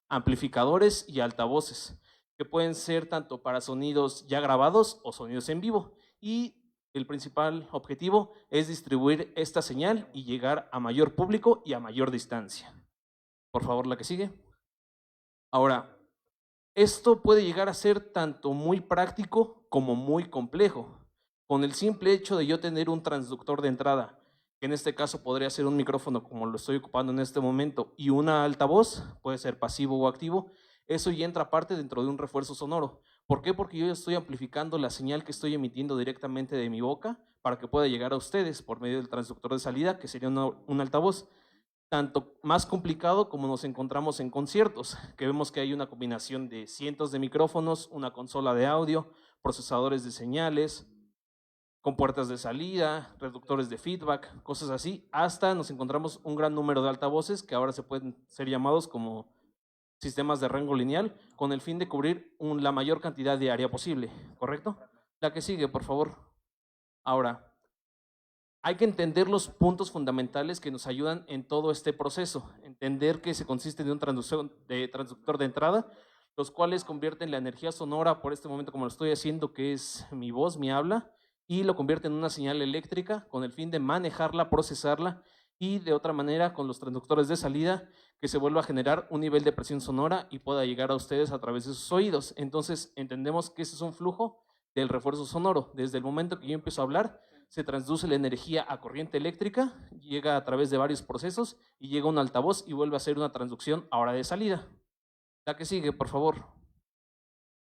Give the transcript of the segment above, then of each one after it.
amplificadores y altavoces, que pueden ser tanto para sonidos ya grabados o sonidos en vivo. Y el principal objetivo es distribuir esta señal y llegar a mayor público y a mayor distancia. Por favor, la que sigue. Ahora, esto puede llegar a ser tanto muy práctico como muy complejo. Con el simple hecho de yo tener un transductor de entrada, que en este caso podría ser un micrófono como lo estoy ocupando en este momento, y una altavoz, puede ser pasivo o activo, eso ya entra parte dentro de un refuerzo sonoro. ¿Por qué? Porque yo estoy amplificando la señal que estoy emitiendo directamente de mi boca para que pueda llegar a ustedes por medio del transductor de salida, que sería un altavoz. Tanto más complicado como nos encontramos en conciertos, que vemos que hay una combinación de cientos de micrófonos, una consola de audio, procesadores de señales, con puertas de salida, reductores de feedback, cosas así, hasta nos encontramos un gran número de altavoces que ahora se pueden ser llamados como sistemas de rango lineal, con el fin de cubrir la mayor cantidad de área posible, ¿correcto? La que sigue, por favor. Ahora, hay que entender los puntos fundamentales que nos ayudan en todo este proceso. Entender que se consiste de un transductor de entrada, los cuales convierten la energía sonora, por este momento como lo estoy haciendo, que es mi voz, mi habla, y lo convierten en una señal eléctrica con el fin de manejarla, procesarla, y de otra manera con los transductores de salida, que se vuelva a generar un nivel de presión sonora y pueda llegar a ustedes a través de sus oídos. Entonces entendemos que ese es un flujo del refuerzo sonoro. Desde el momento que yo empiezo a hablar, se transduce la energía a corriente eléctrica, llega a través de varios procesos y llega a un altavoz y vuelve a hacer una transducción ahora de salida. La que sigue, por favor.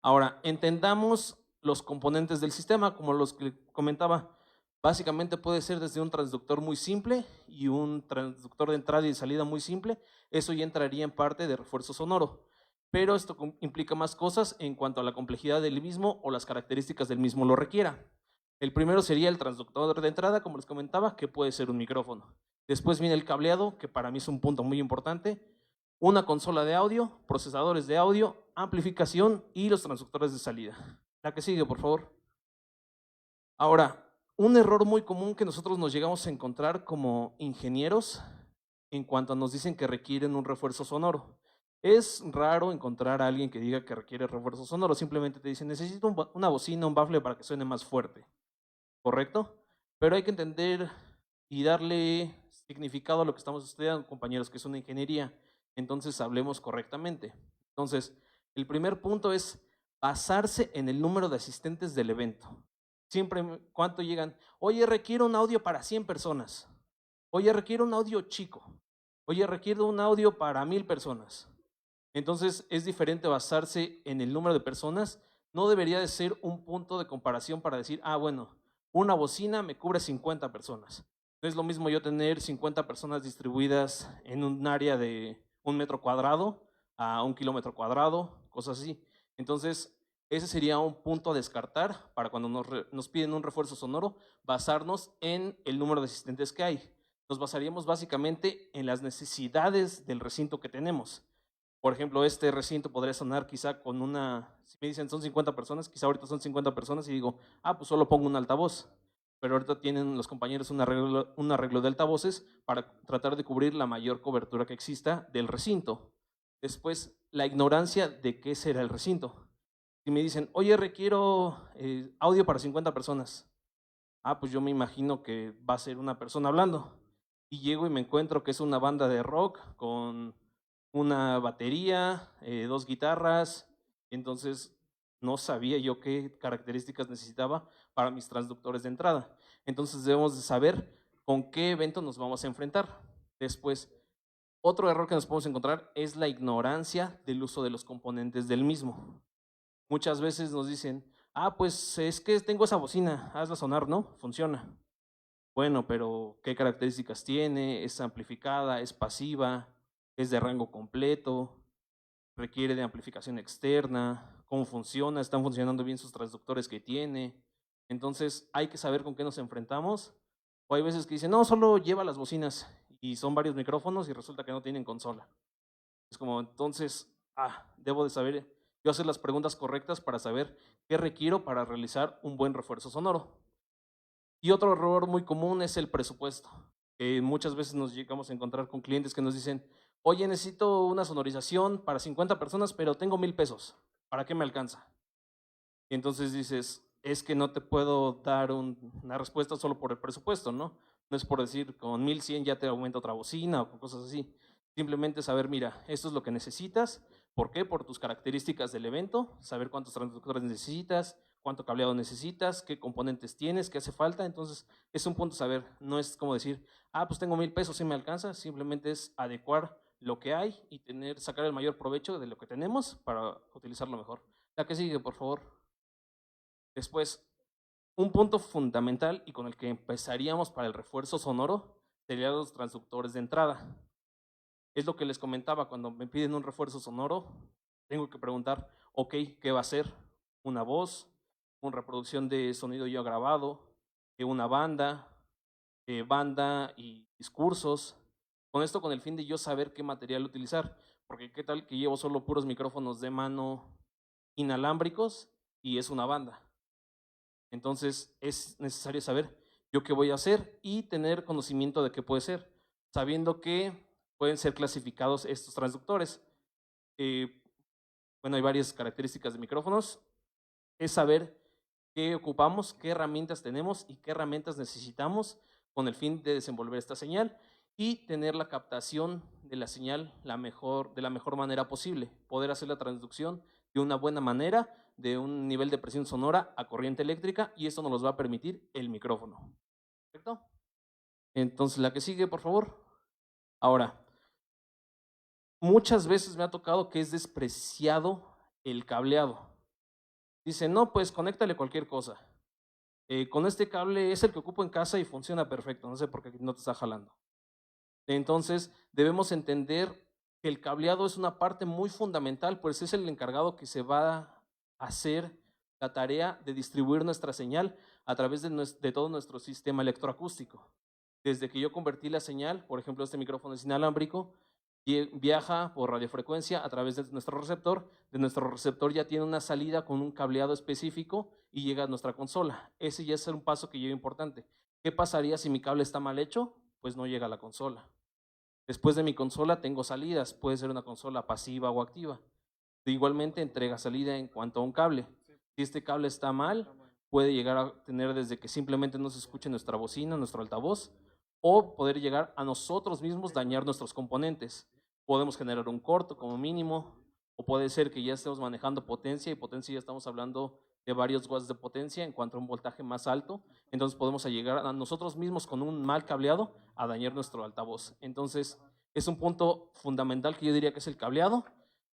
Ahora, entendamos los componentes del sistema, como los que comentaba. Básicamente puede ser desde un transductor muy simple y un transductor de entrada y de salida muy simple. Eso ya entraría en parte de refuerzo sonoro. Pero esto implica más cosas en cuanto a la complejidad del mismo o las características del mismo lo requiera. El primero sería el transductor de entrada, como les comentaba, que puede ser un micrófono. Después viene el cableado, que para mí es un punto muy importante, una consola de audio, procesadores de audio, amplificación y los transductores de salida. La que sigue, por favor. Ahora, un error muy común que nosotros nos llegamos a encontrar como ingenieros en cuanto nos dicen que requieren un refuerzo sonoro. Es raro encontrar a alguien que diga que requiere refuerzo sonoro, simplemente te dicen necesito una bocina, un bafle para que suene más fuerte. ¿Correcto? Pero hay que entender y darle significado a lo que estamos estudiando, compañeros, que es una ingeniería. Entonces, hablemos correctamente. Entonces, el primer punto es basarse en el número de asistentes del evento. Siempre, ¿cuánto llegan? Oye, requiero un audio para 100 personas. Oye, requiero un audio chico. Oye, requiero un audio para 1000 personas. Entonces, es diferente basarse en el número de personas. No debería de ser un punto de comparación para decir, ah, bueno, una bocina me cubre 50 personas. No es lo mismo yo tener 50 personas distribuidas en un área de 1 metro cuadrado a 1 kilómetro cuadrado, cosas así. Entonces, ese sería un punto a descartar para cuando nos piden un refuerzo sonoro, basarnos en el número de asistentes que hay. Nos basaríamos básicamente en las necesidades del recinto que tenemos. Por ejemplo, este recinto podría sonar quizá con si me dicen son 50 personas, quizá ahorita son 50 personas y digo, ah, pues solo pongo un altavoz. Pero ahorita tienen los compañeros un arreglo de altavoces para tratar de cubrir la mayor cobertura que exista del recinto. Después, la ignorancia de qué será el recinto. Si me dicen, oye, requiero audio para 50 personas. Ah, pues yo me imagino que va a ser una persona hablando. Y llego y me encuentro que es una banda de rock con una batería, 2 guitarras. Entonces no sabía yo qué características necesitaba para mis transductores de entrada. Entonces debemos de saber con qué evento nos vamos a enfrentar. Después, otro error que nos podemos encontrar es la ignorancia del uso de los componentes del mismo. Muchas veces nos dicen, ah, pues es que tengo esa bocina, hazla sonar, ¿no? Funciona. Bueno, pero ¿qué características tiene? ¿Es amplificada? ¿Es pasiva? ¿Es de rango completo? ¿Requiere de amplificación externa? ¿Cómo funciona? ¿Están funcionando bien sus transductores que tiene? Entonces hay que saber con qué nos enfrentamos. O hay veces que dicen, no, solo lleva las bocinas y son varios micrófonos y resulta que no tienen consola. Es como, entonces, debo de saber, yo hacer las preguntas correctas para saber qué requiero para realizar un buen refuerzo sonoro. Y otro error muy común es el presupuesto. Muchas veces nos llegamos a encontrar con clientes que nos dicen, oye, necesito una sonorización para 50 personas, pero tengo 1,000 pesos. ¿Para qué me alcanza? Y entonces dices, es que no te puedo dar una respuesta solo por el presupuesto, ¿no? No es por decir, con 1,100 ya te aumenta otra bocina o con cosas así. Simplemente saber, mira, esto es lo que necesitas. ¿Por qué? Por tus características del evento, saber cuántos transductores necesitas, cuánto cableado necesitas, qué componentes tienes, qué hace falta. Entonces, es un punto saber, no es como decir, pues tengo 1,000 pesos, sí me alcanza. Simplemente es adecuar lo que hay y sacar el mayor provecho de lo que tenemos para utilizarlo mejor. La que sigue, por favor. Después, un punto fundamental y con el que empezaríamos para el refuerzo sonoro serían los transductores de entrada. Es lo que les comentaba, cuando me piden un refuerzo sonoro, tengo que preguntar, ok, ¿qué va a ser? ¿Una voz? ¿Una reproducción de sonido ya grabado? ¿Una banda? ¿Banda y discursos? Con esto con el fin de yo saber qué material utilizar, porque qué tal que llevo solo puros micrófonos de mano inalámbricos y es una banda. Entonces es necesario saber yo qué voy a hacer y tener conocimiento de qué puede ser, sabiendo que pueden ser clasificados estos transductores. Bueno, hay varias características de micrófonos. Es saber qué ocupamos, qué herramientas tenemos y qué herramientas necesitamos con el fin de desenvolver esta señal y tener la captación de la señal de la mejor manera posible, poder hacer la transducción de una buena manera, de un nivel de presión sonora a corriente eléctrica, y esto nos los va a permitir el micrófono. ¿Perfecto? Entonces, la que sigue, por favor. Ahora, muchas veces me ha tocado que es despreciado el cableado. Dice, no, pues conéctale cualquier cosa. Con este cable es el que ocupo en casa y funciona perfecto, no sé por qué no te está jalando. Entonces, debemos entender que el cableado es una parte muy fundamental, pues es el encargado que se va a hacer la tarea de distribuir nuestra señal a través de todo nuestro sistema electroacústico. Desde que yo convertí la señal, por ejemplo, este micrófono es inalámbrico, viaja por radiofrecuencia a través de nuestro receptor ya tiene una salida con un cableado específico y llega a nuestra consola. Ese ya es un paso que lleva importante. ¿Qué pasaría si mi cable está mal hecho? Pues no llega a la consola. Después de mi consola tengo salidas, puede ser una consola pasiva o activa. Igualmente entrega salida en cuanto a un cable. Si este cable está mal, puede llegar a tener desde que simplemente no se escuche nuestra bocina, nuestro altavoz, o poder llegar a nosotros mismos dañar nuestros componentes. Podemos generar un corto como mínimo, o puede ser que ya estemos manejando potencia, y potencia ya estamos hablando de varios watts de potencia en cuanto a un voltaje más alto. Entonces podemos llegar a nosotros mismos con un mal cableado a dañar nuestro altavoz. Entonces es un punto fundamental que yo diría que es el cableado,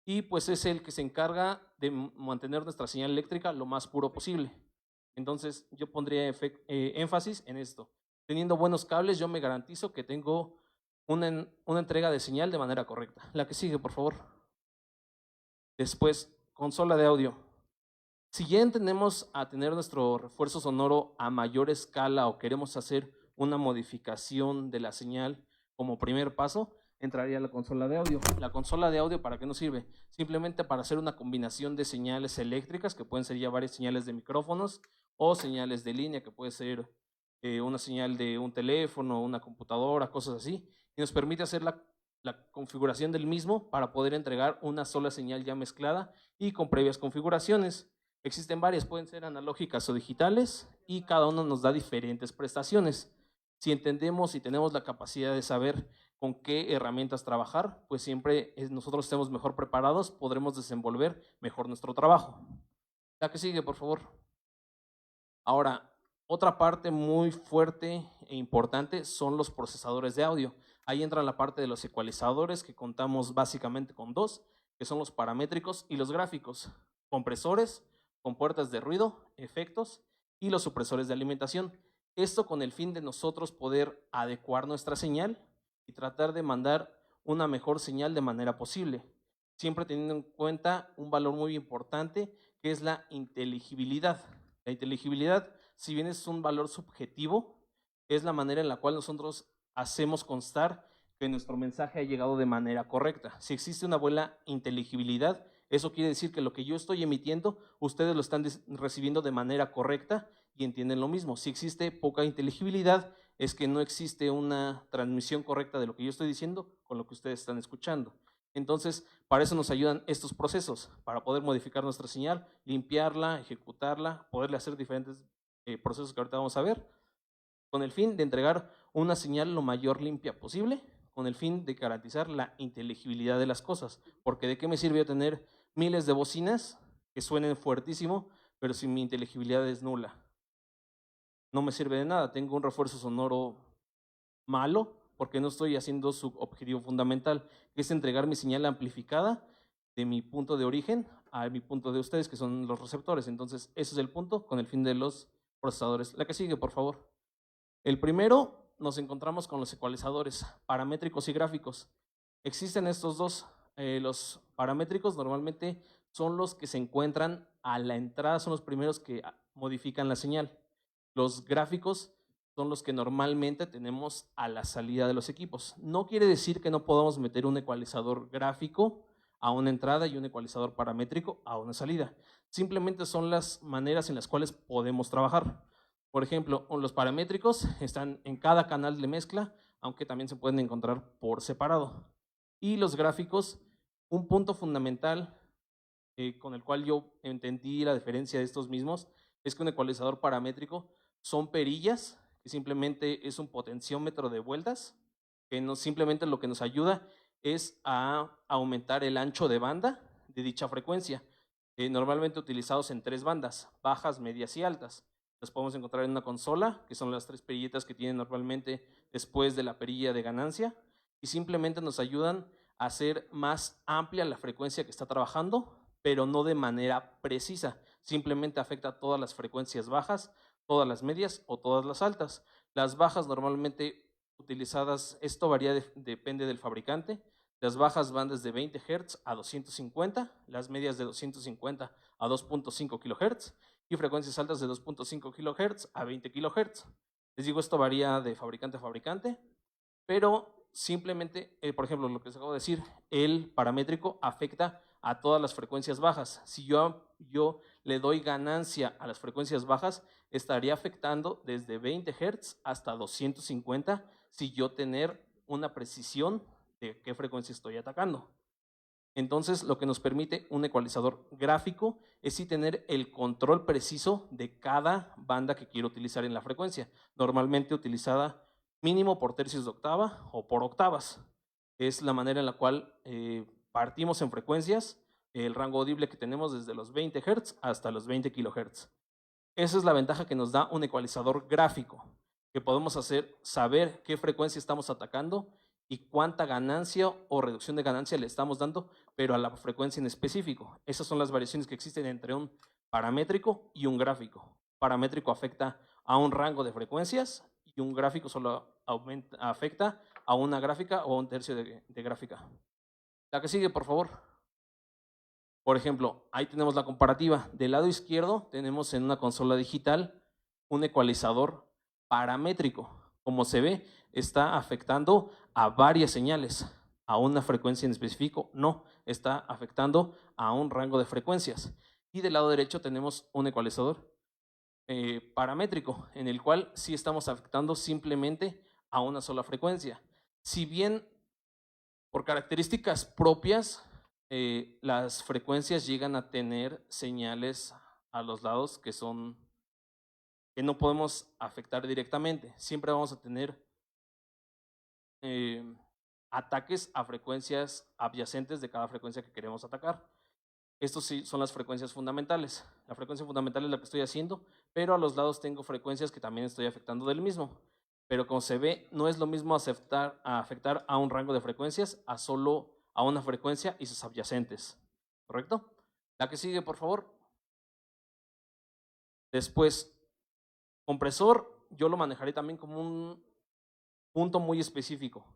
y pues es el que se encarga de mantener nuestra señal eléctrica lo más puro posible. Entonces yo pondría énfasis en esto. Teniendo buenos cables, yo me garantizo que tengo una entrega de señal de manera correcta. La que sigue, por favor. Después, consola de audio. Si ya entendemos a tener nuestro refuerzo sonoro a mayor escala o queremos hacer una modificación de la señal como primer paso, entraría la consola de audio. ¿La consola de audio para qué nos sirve? Simplemente para hacer una combinación de señales eléctricas, que pueden ser ya varias señales de micrófonos o señales de línea, que puede ser una señal de un teléfono, una computadora, cosas así, y nos permite hacer la configuración del mismo para poder entregar una sola señal ya mezclada y con previas configuraciones. Existen varias, pueden ser analógicas o digitales, y cada uno nos da diferentes prestaciones. Si entendemos y tenemos la capacidad de saber con qué herramientas trabajar, pues siempre nosotros estemos mejor preparados, podremos desenvolver mejor nuestro trabajo. La que sigue, por favor. Ahora, otra parte muy fuerte e importante son los procesadores de audio. Ahí entra la parte de los ecualizadores, que contamos básicamente con dos, que son los paramétricos y los gráficos. Compresores, con puertas de ruido, efectos, y los supresores de alimentación. Esto con el fin de nosotros poder adecuar nuestra señal y tratar de mandar una mejor señal de manera posible, siempre teniendo en cuenta un valor muy importante, que es la inteligibilidad. La inteligibilidad, si bien es un valor subjetivo, es la manera en la cual nosotros hacemos constar que nuestro mensaje ha llegado de manera correcta. Si existe una buena inteligibilidad, eso quiere decir que lo que yo estoy emitiendo, ustedes lo están recibiendo de manera correcta y entienden lo mismo. Si existe poca inteligibilidad, es que no existe una transmisión correcta de lo que yo estoy diciendo con lo que ustedes están escuchando. Entonces, para eso nos ayudan estos procesos, para poder modificar nuestra señal, limpiarla, ejecutarla, poderle hacer diferentes procesos que ahorita vamos a ver, con el fin de entregar una señal lo mayor limpia posible, con el fin de garantizar la inteligibilidad de las cosas. Porque ¿de qué me sirve tener miles de bocinas que suenen fuertísimo, pero si mi inteligibilidad es nula? No me sirve de nada, tengo un refuerzo sonoro malo porque no estoy haciendo su objetivo fundamental, que es entregar mi señal amplificada de mi punto de origen a mi punto de ustedes, que son los receptores. Entonces, ese es el punto con el fin de los procesadores. La que sigue, por favor. El primero, nos encontramos con los ecualizadores paramétricos y gráficos. Existen estos dos. Los paramétricos normalmente son los que se encuentran a la entrada, son los primeros que modifican la señal. Los gráficos son los que normalmente tenemos a la salida de los equipos. No quiere decir que no podamos meter un ecualizador gráfico a una entrada y un ecualizador paramétrico a una salida. Simplemente son las maneras en las cuales podemos trabajar. Por ejemplo, los paramétricos están en cada canal de mezcla, aunque también se pueden encontrar por separado. Y los gráficos, un punto fundamental con el cual yo entendí la diferencia de estos mismos, es que un ecualizador paramétrico son perillas, que simplemente es un potenciómetro de vueltas, que simplemente lo que nos ayuda es a aumentar el ancho de banda de dicha frecuencia, normalmente utilizados en 3 bandas, bajas, medias y altas. Los podemos encontrar en una consola, que son las 3 perillitas que tienen normalmente después de la perilla de ganancia, y simplemente nos ayudan a hacer más amplia la frecuencia que está trabajando, pero no de manera precisa. Simplemente afecta a todas las frecuencias bajas, todas las medias o todas las altas. Las bajas normalmente utilizadas, esto varía, depende del fabricante. Las bajas van desde 20 Hz a 250, las medias de 250 a 2.5 kHz y frecuencias altas de 2.5 kHz a 20 kHz. Les digo, esto varía de fabricante a fabricante, pero simplemente, por ejemplo, lo que les acabo de decir, el paramétrico afecta a todas las frecuencias bajas. Si yo le doy ganancia a las frecuencias bajas, estaría afectando desde 20 Hz hasta 250 si yo tener una precisión de qué frecuencia estoy atacando. Entonces, lo que nos permite un ecualizador gráfico es sí tener el control preciso de cada banda que quiero utilizar en la frecuencia, normalmente utilizada mínimo por tercios de octava o por octavas. Es la manera en la cual partimos en frecuencias, el rango audible que tenemos desde los 20 Hz hasta los 20 kHz. Esa es la ventaja que nos da un ecualizador gráfico, que podemos saber qué frecuencia estamos atacando y cuánta ganancia o reducción de ganancia le estamos dando, pero a la frecuencia en específico. Esas son las variaciones que existen entre un paramétrico y un gráfico. Paramétrico afecta a un rango de frecuencias y un gráfico solo afecta a una gráfica o a un tercio de gráfica. La que sigue, por favor. Por ejemplo, ahí tenemos la comparativa. Del lado izquierdo tenemos en una consola digital un ecualizador paramétrico. Como se ve, está afectando a varias señales. A una frecuencia en específico, no, está afectando a un rango de frecuencias. Y del lado derecho tenemos un ecualizador paramétrico, en el cual sí estamos afectando simplemente a una sola frecuencia. Si bien por características propias, las frecuencias llegan a tener señales a los lados que no podemos afectar directamente. Siempre vamos a tener ataques a frecuencias adyacentes de cada frecuencia que queremos atacar. Estos sí son las frecuencias fundamentales. La frecuencia fundamental es la que estoy haciendo, pero a los lados tengo frecuencias que también estoy afectando del mismo. Pero como se ve, no es lo mismo afectar a un rango de frecuencias a solo a una frecuencia y sus adyacentes. ¿Correcto? La que sigue, por favor. Después, compresor, yo lo manejaré también como un punto muy específico.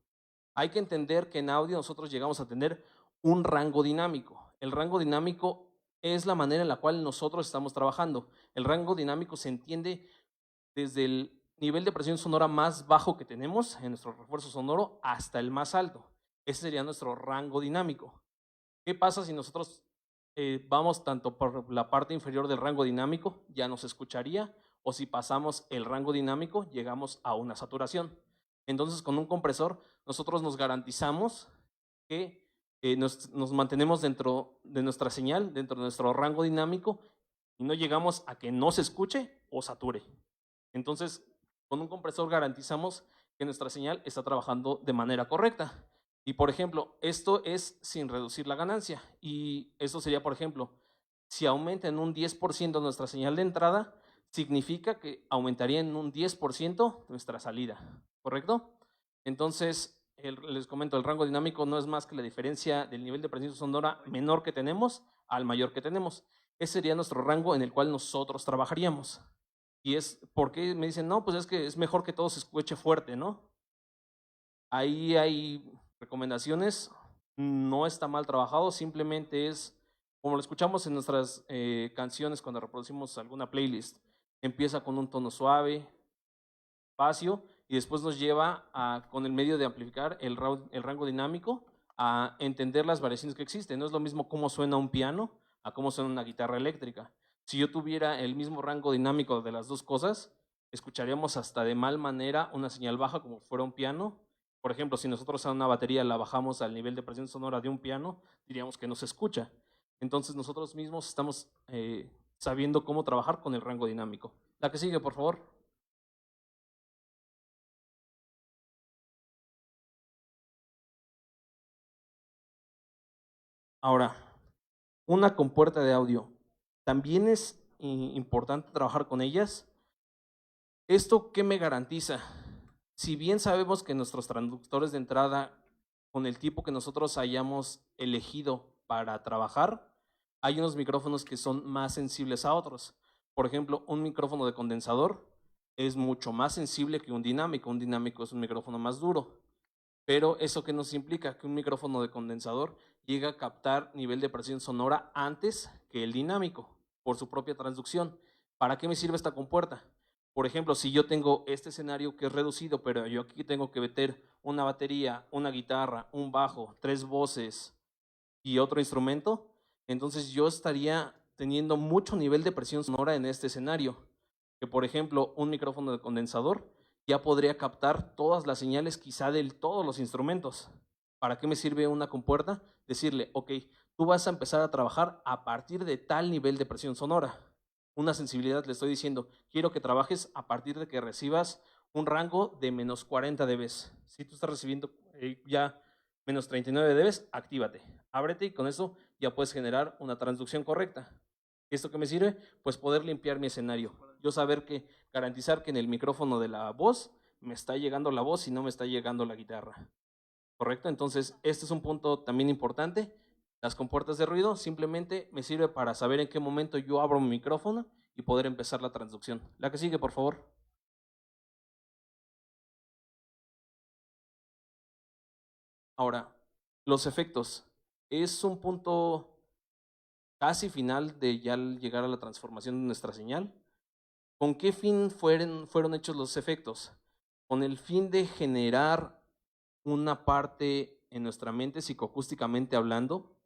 Hay que entender que en audio nosotros llegamos a tener un rango dinámico. El rango dinámico es la manera en la cual nosotros estamos trabajando. El rango dinámico se entiende desde el nivel de presión sonora más bajo que tenemos en nuestro refuerzo sonoro hasta el más alto. Ese sería nuestro rango dinámico. ¿Qué pasa si nosotros vamos tanto por la parte inferior del rango dinámico? Ya no se escucharía, o si pasamos el rango dinámico, llegamos a una saturación. Entonces, con un compresor, nosotros nos garantizamos que nos mantenemos dentro de nuestra señal, dentro de nuestro rango dinámico, y no llegamos a que no se escuche o sature. Entonces, con un compresor garantizamos que nuestra señal está trabajando de manera correcta. Y, por ejemplo, esto es sin reducir la ganancia. Y esto sería, por ejemplo, si aumenta en un 10% nuestra señal de entrada, significa que aumentaría en un 10% nuestra salida, ¿correcto? Entonces, les comento, el rango dinámico no es más que la diferencia del nivel de presión sonora menor que tenemos al mayor que tenemos. Ese sería nuestro rango en el cual nosotros trabajaríamos. Y es porque me dicen, no, pues es que es mejor que todo se escuche fuerte, ¿no? Ahí hay recomendaciones, no está mal trabajado, simplemente es, como lo escuchamos en nuestras canciones cuando reproducimos alguna playlist, empieza con un tono suave, espacio, y después nos lleva a, con el medio de amplificar el rango dinámico, a entender las variaciones que existen. No es lo mismo cómo suena un piano a cómo suena una guitarra eléctrica. Si yo tuviera el mismo rango dinámico de las dos cosas, escucharíamos hasta de mal manera una señal baja como fuera un piano. Por ejemplo, si nosotros a una batería la bajamos al nivel de presión sonora de un piano, diríamos que no se escucha. Entonces nosotros mismos estamos sabiendo cómo trabajar con el rango dinámico. La que sigue, por favor. Ahora, una compuerta de audio. También es importante trabajar con ellas. ¿Esto qué me garantiza? Si bien sabemos que nuestros transductores de entrada, con el tipo que nosotros hayamos elegido para trabajar, hay unos micrófonos que son más sensibles a otros. Por ejemplo, un micrófono de condensador es mucho más sensible que un dinámico. Un dinámico es un micrófono más duro. Pero eso que nos implica que un micrófono de condensador llega a captar nivel de presión sonora antes que el dinámico por su propia transducción. ¿Para qué me sirve esta compuerta? Por ejemplo, si yo tengo este escenario que es reducido, pero yo aquí tengo que meter una batería, una guitarra, un bajo, 3 voces y otro instrumento, entonces yo estaría teniendo mucho nivel de presión sonora en este escenario. Que por ejemplo, un micrófono de condensador ya podría captar todas las señales quizá de todos los instrumentos. ¿Para qué me sirve una compuerta? Decirle, ok, tú vas a empezar a trabajar a partir de tal nivel de presión sonora. Una sensibilidad, le estoy diciendo, quiero que trabajes a partir de que recibas un rango de menos 40 dB. Si tú estás recibiendo ya menos 39 dB, actívate, ábrete y con eso ya puedes generar una transducción correcta. ¿Esto qué me sirve? Pues poder limpiar mi escenario. Yo saber que, garantizar que en el micrófono de la voz me está llegando la voz y no me está llegando la guitarra. ¿Correcto? Entonces, este es un punto también importante. Las compuertas de ruido simplemente me sirve para saber en qué momento yo abro mi micrófono y poder empezar la transducción. La que sigue, por favor. Ahora, los efectos. Es un punto casi final de ya llegar a la transformación de nuestra señal. ¿Con qué fin fueron hechos los efectos? Con el fin de generar una parte en nuestra mente, psicoacústicamente hablando.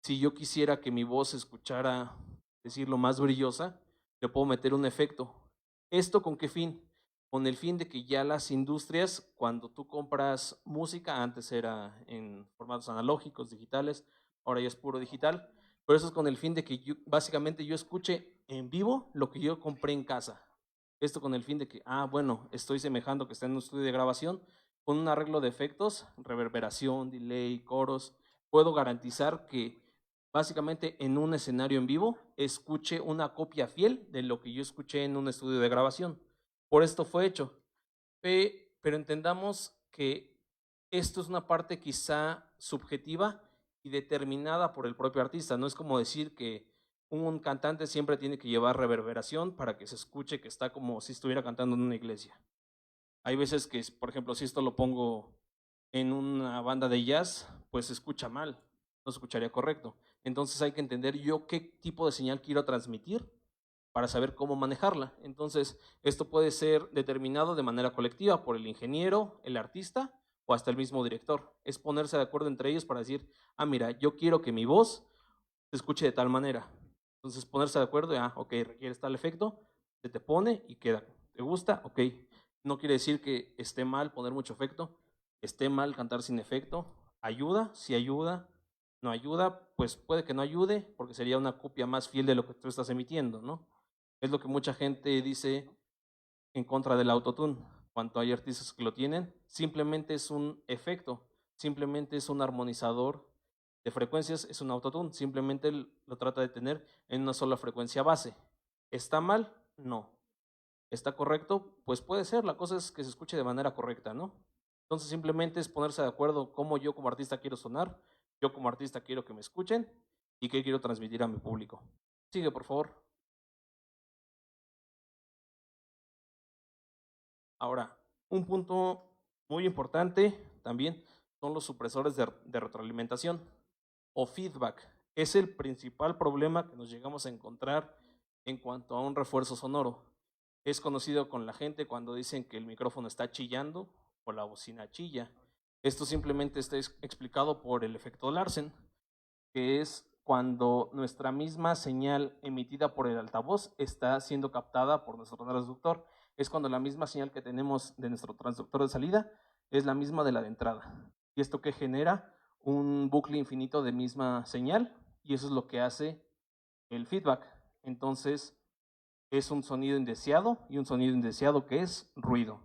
Si yo quisiera que mi voz se escuchara, decirlo, más brillosa, le puedo meter un efecto. ¿Esto con qué fin? Con el fin de que ya las industrias, cuando tú compras música, antes era en formatos analógicos, digitales, ahora ya es puro digital, pero eso es con el fin de que básicamente yo escuche en vivo lo que yo compré en casa. Esto con el fin de que, bueno, estoy semejando que está en un estudio de grabación, con un arreglo de efectos, reverberación, delay, coros, puedo garantizar que básicamente en un escenario en vivo escuche una copia fiel de lo que yo escuché en un estudio de grabación. Por esto fue hecho. Pero entendamos que esto es una parte quizá subjetiva y determinada por el propio artista. No es como decir que un cantante siempre tiene que llevar reverberación para que se escuche que está como si estuviera cantando en una iglesia. Hay veces que, por ejemplo, si esto lo pongo en una banda de jazz, pues se escucha mal, no se escucharía correcto. Entonces hay que entender yo qué tipo de señal quiero transmitir para saber cómo manejarla. Entonces, esto puede ser determinado de manera colectiva por el ingeniero, el artista o hasta el mismo director. Es ponerse de acuerdo entre ellos para decir, mira, yo quiero que mi voz se escuche de tal manera. Entonces, ponerse de acuerdo, ok, requiere tal efecto, se te pone y queda. ¿Te gusta? Ok. No quiere decir que esté mal poner mucho efecto, esté mal cantar sin efecto. ¿Ayuda? Sí ayuda. ¿No ayuda? Pues puede que no ayude, porque sería una copia más fiel de lo que tú estás emitiendo, ¿no? Es lo que mucha gente dice en contra del autotune. Cuando hay artistas que lo tienen, simplemente es un efecto, simplemente es un armonizador de frecuencias, es un autotune, simplemente lo trata de tener en una sola frecuencia base. ¿Está mal? No. ¿Está correcto? Pues puede ser, la cosa es que se escuche de manera correcta, ¿no? Entonces simplemente es ponerse de acuerdo cómo yo como artista quiero sonar, yo como artista quiero que me escuchen y qué quiero transmitir a mi público. Sigue, por favor. Ahora, un punto muy importante también son los supresores de retroalimentación o feedback. Es el principal problema que nos llegamos a encontrar en cuanto a un refuerzo sonoro. Es conocido con la gente cuando dicen que el micrófono está chillando o la bocina chilla. Esto simplemente está explicado por el efecto Larsen, que es cuando nuestra misma señal emitida por el altavoz está siendo captada por nuestro transductor. Es cuando la misma señal que tenemos de nuestro transductor de salida es la misma de la de entrada. Y esto que genera un bucle infinito de misma señal, y eso es lo que hace el feedback. Entonces, es un sonido indeseado, y un sonido indeseado que es ruido.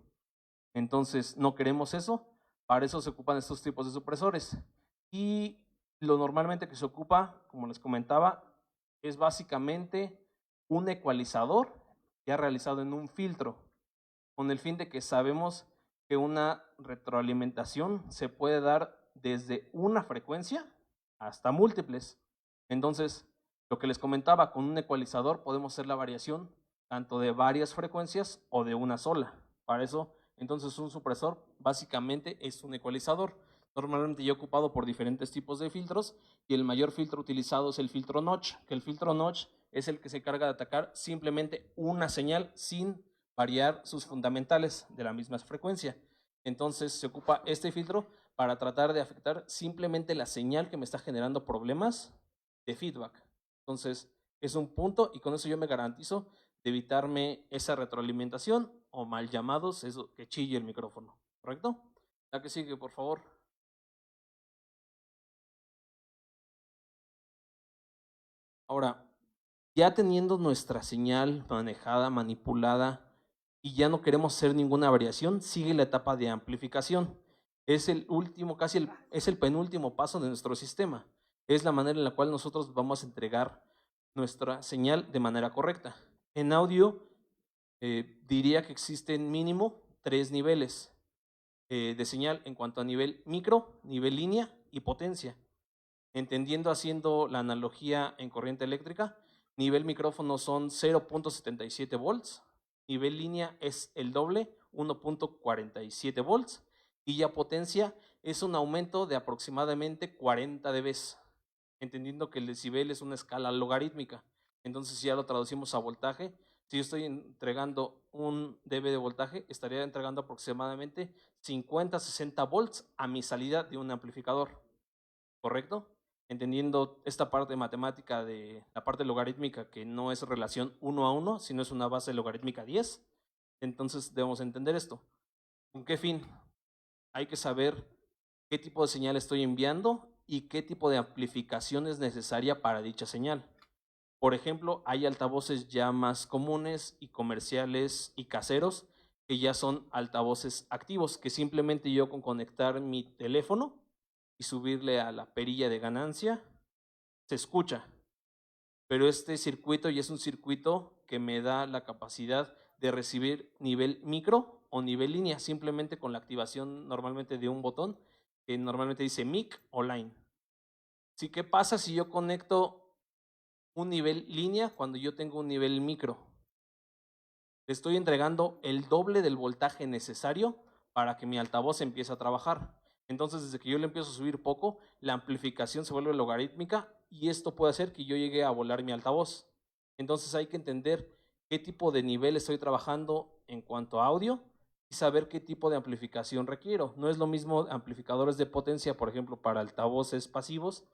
Entonces, no queremos eso, para eso se ocupan estos tipos de supresores. Y lo normalmente que se ocupa, como les comentaba, es básicamente un ecualizador ya realizado en un filtro, con el fin de que sabemos que una retroalimentación se puede dar desde una frecuencia hasta múltiples. Entonces, lo que les comentaba, con un ecualizador podemos hacer la variación tanto de varias frecuencias o de una sola. Para eso, entonces, un supresor básicamente es un ecualizador. Normalmente ya ocupado por diferentes tipos de filtros, y el mayor filtro utilizado es el filtro notch, que el filtro notch es el que se encarga de atacar simplemente una señal sin variar sus fundamentales de la misma frecuencia. Entonces se ocupa este filtro para tratar de afectar simplemente la señal que me está generando problemas de feedback. Entonces es un punto, y con eso yo me garantizo de evitarme esa retroalimentación o mal llamados, eso que chille el micrófono. ¿Correcto? La que sigue, por favor. Ahora, ya teniendo nuestra señal manejada, manipulada, y ya no queremos hacer ninguna variación, sigue la etapa de amplificación. Es el último, es el penúltimo paso de nuestro sistema. Es la manera en la cual nosotros vamos a entregar nuestra señal de manera correcta. En audio, diría que existen mínimo 3 niveles de señal en cuanto a nivel micro, nivel línea y potencia. Entendiendo, haciendo la analogía en corriente eléctrica, nivel micrófono son 0.77 volts, nivel línea es el doble, 1.47 volts, y ya potencia es un aumento de aproximadamente 40 dB, entendiendo que el decibel es una escala logarítmica. Entonces, si ya lo traducimos a voltaje, si yo estoy entregando un dB de voltaje, estaría entregando aproximadamente 50-60 volts a mi salida de un amplificador, ¿correcto? Entendiendo esta parte matemática de la parte logarítmica, que no es relación 1 a 1, sino es una base logarítmica 10, entonces debemos entender esto. ¿Con qué fin? Hay que saber qué tipo de señal estoy enviando y qué tipo de amplificación es necesaria para dicha señal. Por ejemplo, hay altavoces ya más comunes y comerciales y caseros que ya son altavoces activos, que simplemente yo con conectar mi teléfono y subirle a la perilla de ganancia se escucha. Pero este circuito ya es un circuito que me da la capacidad de recibir nivel micro o nivel línea, simplemente con la activación normalmente de un botón que normalmente dice mic o line. ¿Sí? ¿Qué pasa si yo conecto un nivel línea cuando yo tengo un nivel micro? Le estoy entregando el doble del voltaje necesario para que mi altavoz empiece a trabajar. Entonces, desde que yo le empiezo a subir poco, la amplificación se vuelve logarítmica, y esto puede hacer que yo llegue a volar mi altavoz. Entonces hay que entender qué tipo de nivel estoy trabajando en cuanto a audio y saber qué tipo de amplificación requiero. No es lo mismo amplificadores de potencia, por ejemplo, para altavoces pasivos,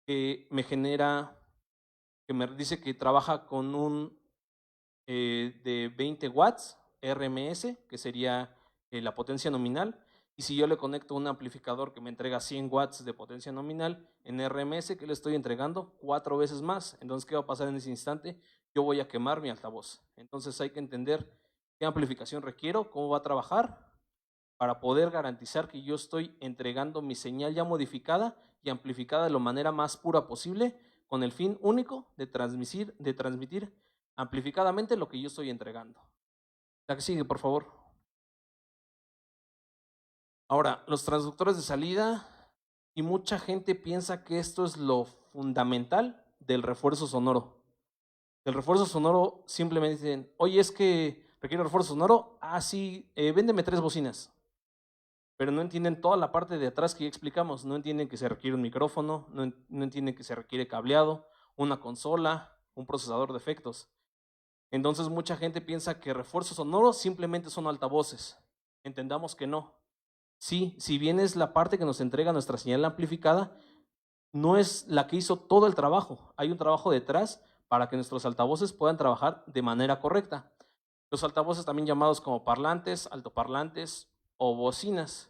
que me genera, que me dice que trabaja con un de 20 watts RMS, que sería la potencia nominal. Y si yo le conecto un amplificador que me entrega 100 watts de potencia nominal en RMS, que le estoy entregando 4 veces más. Entonces, ¿qué va a pasar en ese instante? Yo voy a quemar mi altavoz. Entonces hay que entender qué amplificación requiero, cómo va a trabajar, para poder garantizar que yo estoy entregando mi señal ya modificada y amplificada de la manera más pura posible, con el fin único de transmitir amplificadamente lo que yo estoy entregando. La que sigue, por favor. Ahora, los transductores de salida, y mucha gente piensa que esto es lo fundamental del refuerzo sonoro. El refuerzo sonoro simplemente dicen, oye, es que requiere refuerzo sonoro, sí, véndeme 3 bocinas. Pero no entienden toda la parte de atrás que ya explicamos. No entienden que se requiere un micrófono, no entienden que se requiere cableado, una consola, un procesador de efectos. Entonces mucha gente piensa que refuerzos sonoros simplemente son altavoces. Entendamos que no. Sí, si bien es la parte que nos entrega nuestra señal amplificada, no es la que hizo todo el trabajo. Hay un trabajo detrás para que nuestros altavoces puedan trabajar de manera correcta. Los altavoces, también llamados como parlantes, altoparlantes o bocinas,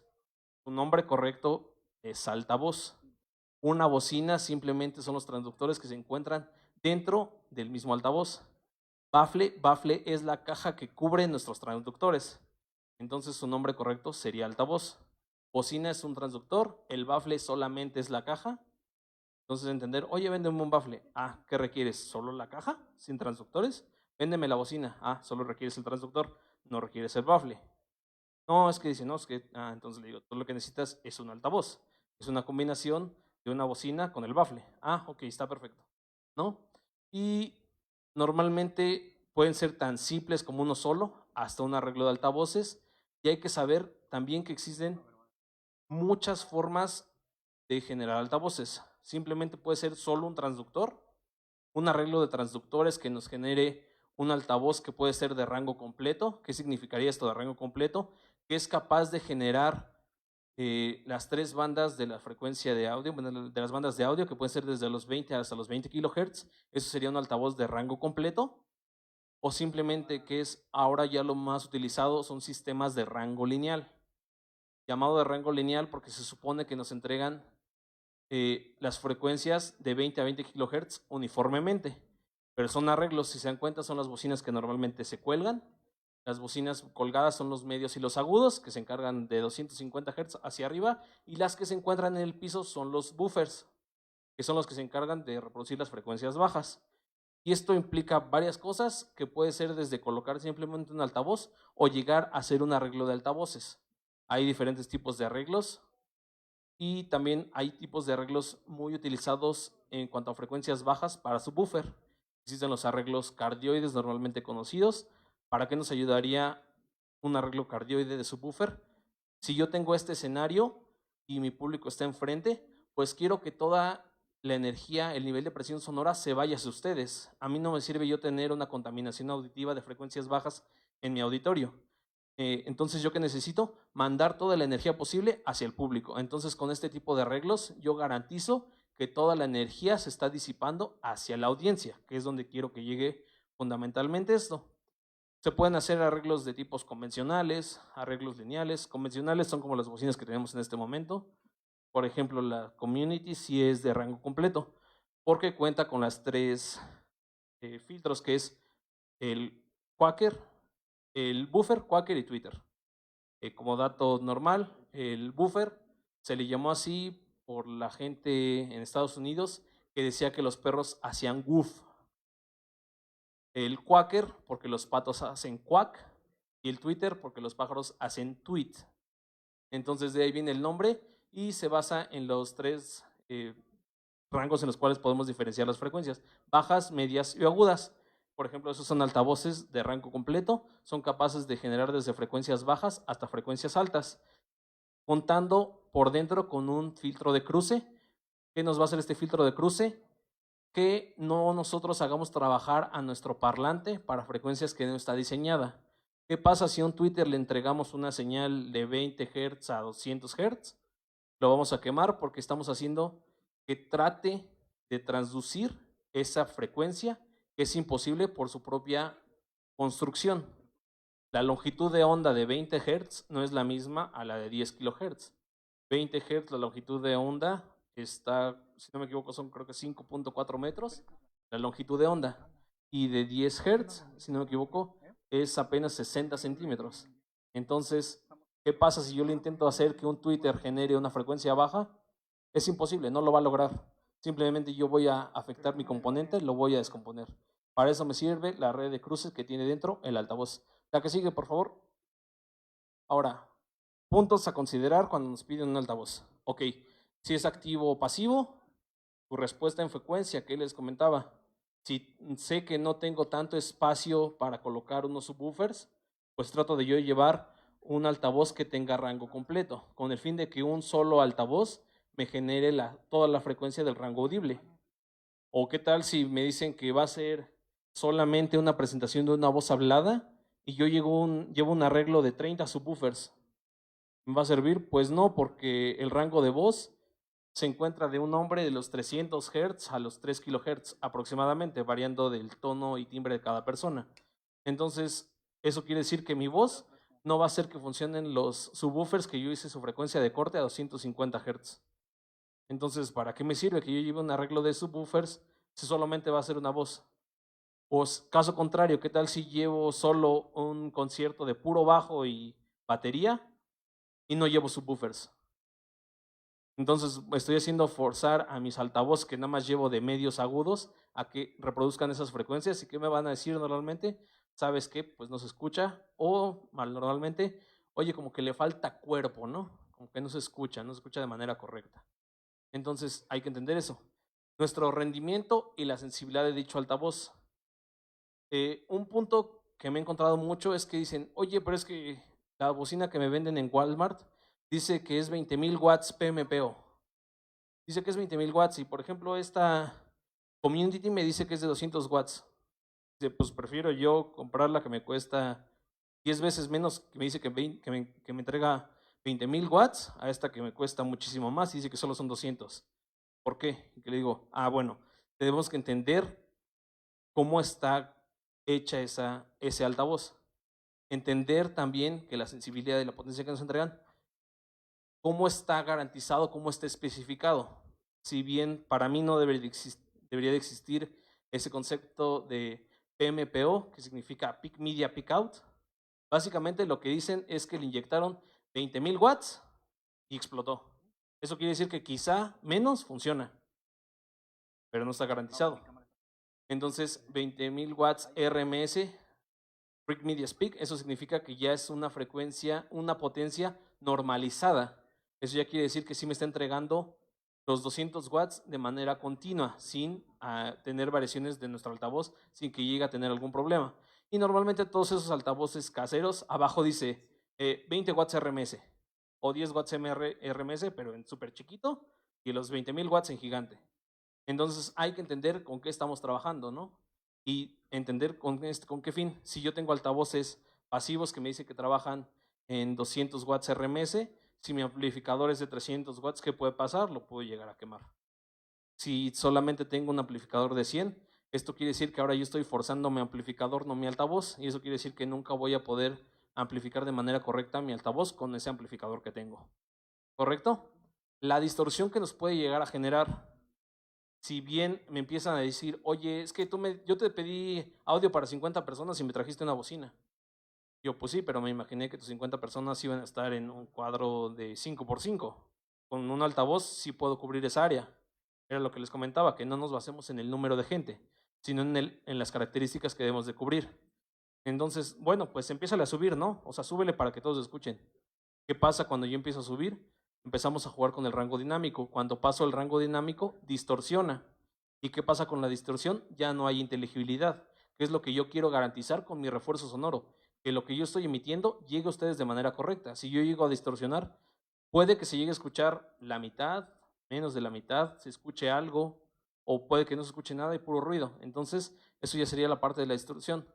su nombre correcto es altavoz. Una bocina simplemente son los transductores que se encuentran dentro del mismo altavoz. Bafle es la caja que cubre nuestros transductores. Entonces su nombre correcto sería altavoz. Bocina es un transductor, el bafle solamente es la caja. Entonces entender, oye, véndeme un bafle. ¿Qué requieres? ¿Solo la caja sin transductores? Véndeme la bocina. Solo requieres el transductor, no requieres el bafle. No, es que dice, no, es que, entonces le digo, tú lo que necesitas es un altavoz. Es una combinación de una bocina con el bafle. Ok, está perfecto, ¿no? Y normalmente pueden ser tan simples como uno solo, hasta un arreglo de altavoces. Y hay que saber también que existen muchas formas de generar altavoces. Simplemente puede ser solo un transductor, un arreglo de transductores que nos genere un altavoz que puede ser de rango completo. ¿Qué significaría esto de rango completo? Que es capaz de generar las 3 bandas de la frecuencia de audio, de las bandas de audio, que pueden ser desde los 20 hasta los 20 kHz. Eso sería un altavoz de rango completo. O simplemente, que es ahora ya lo más utilizado, son sistemas de rango lineal. Llamado de rango lineal porque se supone que nos entregan las frecuencias de 20 a 20 kHz uniformemente. Pero son arreglos, si se dan cuenta, son las bocinas que normalmente se cuelgan. Las bocinas colgadas son los medios y los agudos, que se encargan de 250 Hz hacia arriba, y las que se encuentran en el piso son los buffers, que son los que se encargan de reproducir las frecuencias bajas. Y esto implica varias cosas, que puede ser desde colocar simplemente un altavoz o llegar a hacer un arreglo de altavoces. Hay diferentes tipos de arreglos, y también hay tipos de arreglos muy utilizados en cuanto a frecuencias bajas para subwoofer. Existen los arreglos cardioides normalmente conocidos. ¿Para qué nos ayudaría un arreglo cardioide de subwoofer? Si yo tengo este escenario y mi público está enfrente, pues quiero que toda la energía, el nivel de presión sonora se vaya hacia ustedes. A mí no me sirve yo tener una contaminación auditiva de frecuencias bajas en mi auditorio. Entonces, ¿yo qué necesito? Mandar toda la energía posible hacia el público. Entonces, con este tipo de arreglos, yo garantizo que toda la energía se está disipando hacia la audiencia, que es donde quiero que llegue fundamentalmente esto. Se pueden hacer arreglos de tipos convencionales, arreglos lineales. Convencionales son como las bocinas que tenemos en este momento. Por ejemplo, la Community sí es de rango completo, porque cuenta con las 3 filtros, que es el Quaker, el buffer, Quaker y Tweeter. Como dato normal, el buffer se le llamó así por la gente en Estados Unidos que decía que los perros hacían woof. El Quaker porque los patos hacen quack, y el Tweeter porque los pájaros hacen tweet. Entonces de ahí viene el nombre y se basa en los 3 rangos en los cuales podemos diferenciar las frecuencias: bajas, medias y agudas. Por ejemplo, esos son altavoces de rango completo, son capaces de generar desde frecuencias bajas hasta frecuencias altas, contando por dentro con un filtro de cruce. ¿Qué nos va a hacer este filtro de cruce? Que no nosotros hagamos trabajar a nuestro parlante para frecuencias que no está diseñada. ¿Qué pasa si a un Tweeter le entregamos una señal de 20 Hz a 200 Hz? Lo vamos a quemar porque estamos haciendo que trate de transducir esa frecuencia, que es imposible por su propia Construcción. La longitud de onda de 20 Hz no es la misma a la de 10 kHz. 20 Hz, la longitud de onda está, si no me equivoco, son creo que 5.4 metros, la longitud de onda. Y de 10 Hz, si no me equivoco, es apenas 60 centímetros. Entonces, ¿qué pasa si yo le intento hacer que un Twitter genere una frecuencia baja? Es imposible, no lo va a lograr. Simplemente yo voy a afectar mi componente, lo voy a descomponer. Para eso me sirve la red de cruces que tiene dentro el altavoz. La que sigue, por favor. Ahora, puntos a considerar cuando nos piden un altavoz. Ok, si es activo o pasivo, tu respuesta en frecuencia que les comentaba. Si sé que no tengo tanto espacio para colocar unos subwoofers, pues trato de yo llevar un altavoz que tenga rango completo, con el fin de que un solo altavoz me genere toda la frecuencia del rango audible. O qué tal si me dicen que va a ser solamente una presentación de una voz hablada y yo llevo un arreglo de 30 subwoofers. ¿Me va a servir? Pues no, porque el rango de voz se encuentra de un hombre de los 300 Hz a los 3 kHz aproximadamente, variando del tono y timbre de cada persona. Entonces, eso quiere decir que mi voz no va a hacer que funcionen los subwoofers que yo hice su frecuencia de corte a 250 Hz. Entonces, ¿para qué me sirve que yo lleve un arreglo de subwoofers si solamente va a ser una voz? O caso contrario, ¿qué tal si llevo solo un concierto de puro bajo y batería y no llevo subwoofers? Entonces estoy haciendo forzar a mis altavoces que nada más llevo de medios agudos a que reproduzcan esas frecuencias. ¿Y qué me van a decir normalmente? ¿Sabes qué? Pues no se escucha. O mal normalmente, oye, como que le falta cuerpo, ¿no? Como que no se escucha de manera correcta. Entonces hay que entender eso. Nuestro rendimiento y la sensibilidad de dicho altavoz. Un punto que me he encontrado mucho es que dicen, oye, pero es que la bocina que me venden en Walmart dice que es 20,000 watts PMPO. Dice que es 20,000 watts y por ejemplo esta Community me dice que es de 200 watts. Dice, pues prefiero yo comprar la que me cuesta 10 veces menos, que me dice que me entrega 20,000 watts, a esta que me cuesta muchísimo más y dice que solo son 200. ¿Por qué? Y que le digo, bueno, tenemos que entender cómo está hecha ese altavoz. Entender también que la sensibilidad y la potencia que nos entregan, cómo está garantizado, cómo está especificado. Si bien para mí no debería de existir ese concepto de PMPO, que significa Peak Media Peak Out, básicamente lo que dicen es que le inyectaron 20,000 watts y explotó. Eso quiere decir que quizá menos funciona, pero no está garantizado. Entonces, 20,000 watts RMS, Peak Media Peak, eso significa que ya es una frecuencia, una potencia normalizada. Eso ya quiere decir que sí me está entregando los 200 watts de manera continua, sin tener variaciones de nuestro altavoz, sin que llegue a tener algún problema. Y normalmente todos esos altavoces caseros, abajo dice 20 watts RMS o 10 watts RMS, pero en súper chiquito, y los 20,000 watts en gigante. Entonces hay que entender con qué estamos trabajando, ¿no? Y entender con qué fin. Si yo tengo altavoces pasivos que me dicen que trabajan en 200 watts RMS, si mi amplificador es de 300 watts, ¿qué puede pasar? Lo puedo llegar a quemar. Si solamente tengo un amplificador de 100, esto quiere decir que ahora yo estoy forzando mi amplificador, no mi altavoz, y eso quiere decir que nunca voy a poder amplificar de manera correcta mi altavoz con ese amplificador que tengo. ¿Correcto? La distorsión que nos puede llegar a generar, si bien me empiezan a decir, oye, es que yo te pedí audio para 50 personas y me trajiste una bocina. Yo, pues sí, pero me imaginé que tus 50 personas iban a estar en un cuadro de 5x5. Con un altavoz sí puedo cubrir esa área. Era lo que les comentaba, que no nos basemos en el número de gente, sino en las características que debemos de cubrir. Entonces, bueno, pues empieza a subir, ¿no? O sea, súbele para que todos escuchen. ¿Qué pasa cuando yo empiezo a subir? Empezamos a jugar con el rango dinámico. Cuando paso el rango dinámico, distorsiona. ¿Y qué pasa con la distorsión? Ya no hay inteligibilidad, que es lo que yo quiero garantizar con mi refuerzo sonoro, que lo que yo estoy emitiendo llegue a ustedes de manera correcta. Si yo llego a distorsionar, puede que se llegue a escuchar la mitad, menos de la mitad, se escuche algo, o puede que no se escuche nada y puro ruido. Entonces, eso ya sería la parte de la distorsión.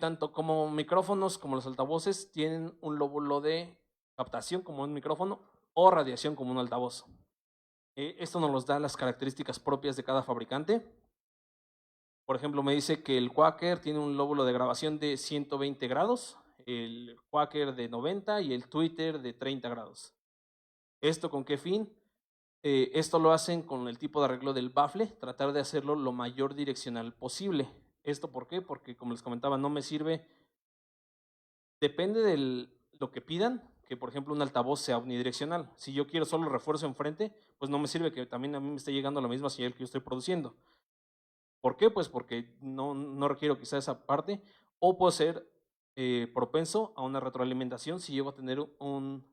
Tanto como micrófonos como los altavoces tienen un lóbulo de captación como un micrófono o radiación como un altavoz. Esto nos los da las características propias de cada fabricante. Por ejemplo, me dice que el Quaker tiene un lóbulo de grabación de 120 grados, el Quaker de 90 y el Twitter de 30 grados. ¿Esto con qué fin? Esto lo hacen con el tipo de arreglo del bafle, tratar de hacerlo lo mayor direccional posible. ¿Esto por qué? Porque, como les comentaba, no me sirve, depende de lo que pidan, que por ejemplo un altavoz sea unidireccional. Si yo quiero solo refuerzo enfrente, pues no me sirve que también a mí me esté llegando la misma señal que yo estoy produciendo. ¿Por qué? Pues porque no requiero quizá esa parte, o puedo ser propenso a una retroalimentación si llego a tener un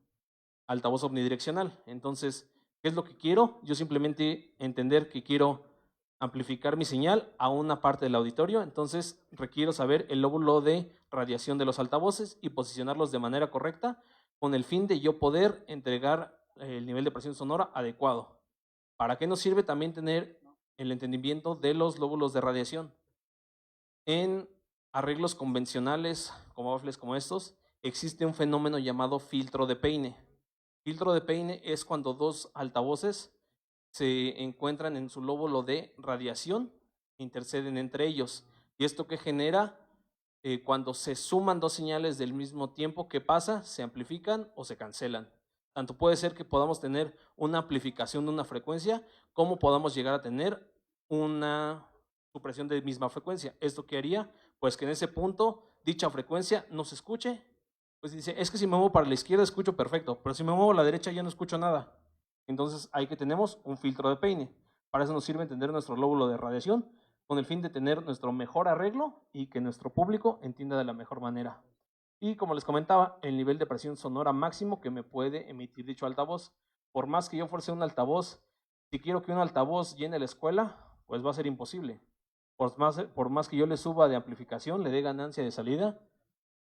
altavoz omnidireccional. Entonces, ¿qué es lo que quiero? Yo simplemente entender que quiero amplificar mi señal a una parte del auditorio, entonces requiero saber el lóbulo de radiación de los altavoces y posicionarlos de manera correcta con el fin de yo poder entregar el nivel de presión sonora adecuado. ¿Para qué nos sirve también tener el entendimiento de los lóbulos de radiación? En arreglos convencionales, como baffles como estos, existe un fenómeno llamado filtro de Peine. Filtro de Peine es cuando dos altavoces se encuentran en su lóbulo de radiación, interceden entre ellos. ¿Y esto qué genera? Cuando se suman dos señales del mismo tiempo, ¿qué pasa? Se amplifican o se cancelan. Tanto puede ser que podamos tener una amplificación de una frecuencia, como podamos llegar a tener una supresión de misma frecuencia. ¿Esto qué haría? Pues que en ese punto dicha frecuencia no se escuche. Pues dice, es que si me muevo para la izquierda escucho perfecto, pero si me muevo a la derecha ya no escucho nada. Entonces ahí que tenemos un filtro de Peine. Para eso nos sirve entender nuestro lóbulo de radiación, con el fin de tener nuestro mejor arreglo y que nuestro público entienda de la mejor manera. Y como les comentaba, el nivel de presión sonora máximo que me puede emitir dicho altavoz. Por más que yo force un altavoz, si quiero que un altavoz llene la escuela, pues va a ser imposible. Por más que yo le suba de amplificación, le dé ganancia de salida,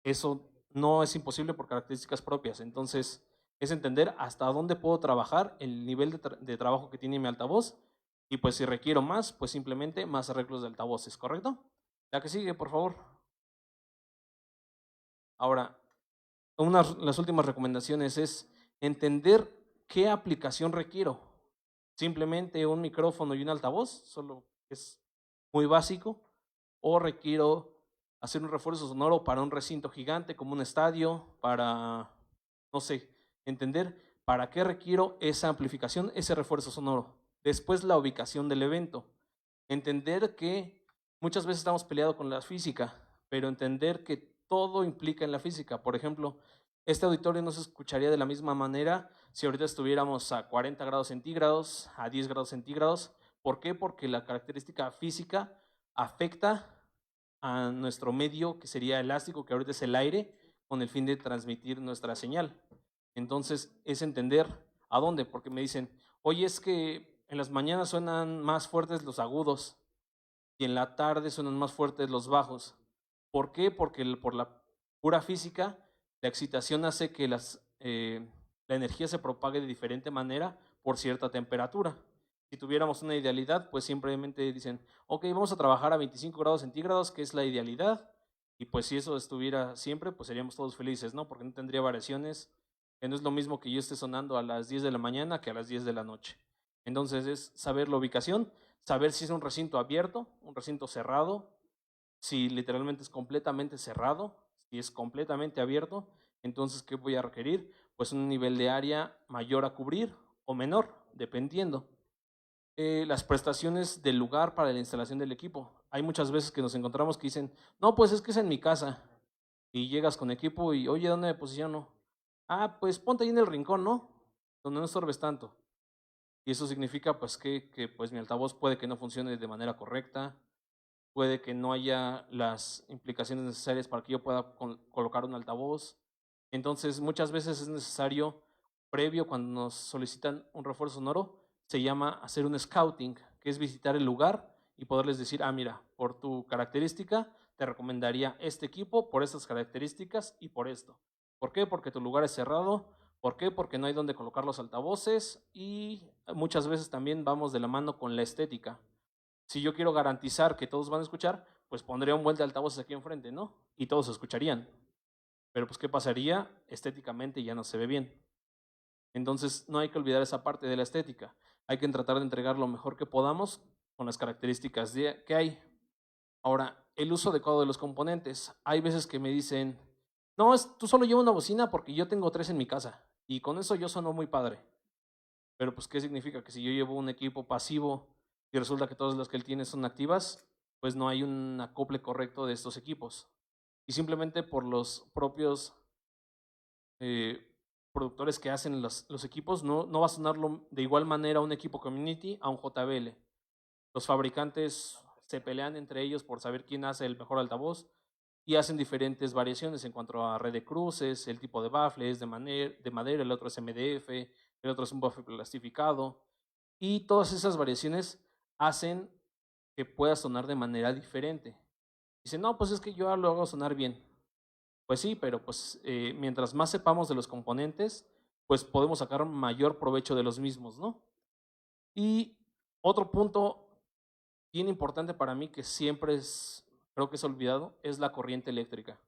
eso no es imposible por características propias. Entonces, es entender hasta dónde puedo trabajar, el nivel de trabajo que tiene mi altavoz, y pues si requiero más, pues simplemente más arreglos de altavoces, ¿correcto? La que sigue, por favor. Ahora, las últimas recomendaciones es entender qué aplicación requiero. Simplemente un micrófono y un altavoz, solo es muy básico, o requiero hacer un refuerzo sonoro para un recinto gigante como un estadio, para, no sé, entender para qué requiero esa amplificación, ese refuerzo sonoro. Después la ubicación del evento. Entender que muchas veces estamos peleados con la física, pero entender que todo implica en la física. Por ejemplo, este auditorio no se escucharía de la misma manera si ahorita estuviéramos a 40 grados centígrados, a 10 grados centígrados. ¿Por qué? Porque la característica física afecta a nuestro medio, que sería elástico, que ahorita es el aire, con el fin de transmitir nuestra señal. Entonces, es entender a dónde, porque me dicen, oye, es que en las mañanas suenan más fuertes los agudos y en la tarde suenan más fuertes los bajos. ¿Por qué? Porque por la pura física, la excitación hace que la energía se propague de diferente manera por cierta temperatura. Si tuviéramos una idealidad, pues simplemente dicen, ok, vamos a trabajar a 25 grados centígrados, que es la idealidad, y pues si eso estuviera siempre, pues seríamos todos felices, ¿no? Porque no tendría variaciones, que no es lo mismo que yo esté sonando a las 10 de la mañana que a las 10 de la noche. Entonces es saber la ubicación, saber si es un recinto abierto, un recinto cerrado, si literalmente es completamente cerrado, si es completamente abierto, entonces ¿qué voy a requerir? Pues un nivel de área mayor a cubrir o menor, dependiendo. Las prestaciones del lugar para la instalación del equipo. Hay muchas veces que nos encontramos que dicen, no, pues es que es en mi casa. Y llegas con equipo y, oye, ¿dónde me posiciono? Ah, pues ponte ahí en el rincón, ¿no? Donde no estorbes tanto. Y eso significa pues que pues mi altavoz puede que no funcione de manera correcta, puede que no haya las implicaciones necesarias para que yo pueda colocar un altavoz. Entonces, muchas veces es necesario, previo cuando nos solicitan un refuerzo sonoro, se llama hacer un scouting, que es visitar el lugar y poderles decir, ah, mira, por tu característica, te recomendaría este equipo por estas características y por esto. ¿Por qué? Porque tu lugar es cerrado. ¿Por qué? Porque no hay donde colocar los altavoces y muchas veces también vamos de la mano con la estética. Si yo quiero garantizar que todos van a escuchar, pues pondría un buen de altavoces aquí enfrente, ¿no? Y todos escucharían. Pero pues, ¿qué pasaría? Estéticamente ya no se ve bien. Entonces, no hay que olvidar esa parte de la estética. Hay que tratar de entregar lo mejor que podamos con las características que hay. Ahora, el uso adecuado de los componentes. Hay veces que me dicen, no, tú solo llevas una bocina porque yo tengo 3 en mi casa y con eso yo sono muy padre. Pero pues, ¿qué significa? Que si yo llevo un equipo pasivo y resulta que todas las que él tiene son activas, pues no hay un acople correcto de estos equipos. Y simplemente por los propios eh, productores que hacen los equipos, no va a sonar de igual manera un equipo community a un JBL. Los fabricantes se pelean entre ellos por saber quién hace el mejor altavoz y hacen diferentes variaciones en cuanto a red de cruces, el tipo de baffle es de madera, el otro es MDF, el otro es un buffer plastificado. Y todas esas variaciones hacen que pueda sonar de manera diferente. Dicen, no, pues es que yo lo hago sonar bien. Pues sí, pero pues mientras más sepamos de los componentes, pues podemos sacar mayor provecho de los mismos, ¿no? Y otro punto bien importante para mí que siempre creo que es olvidado, es la corriente eléctrica.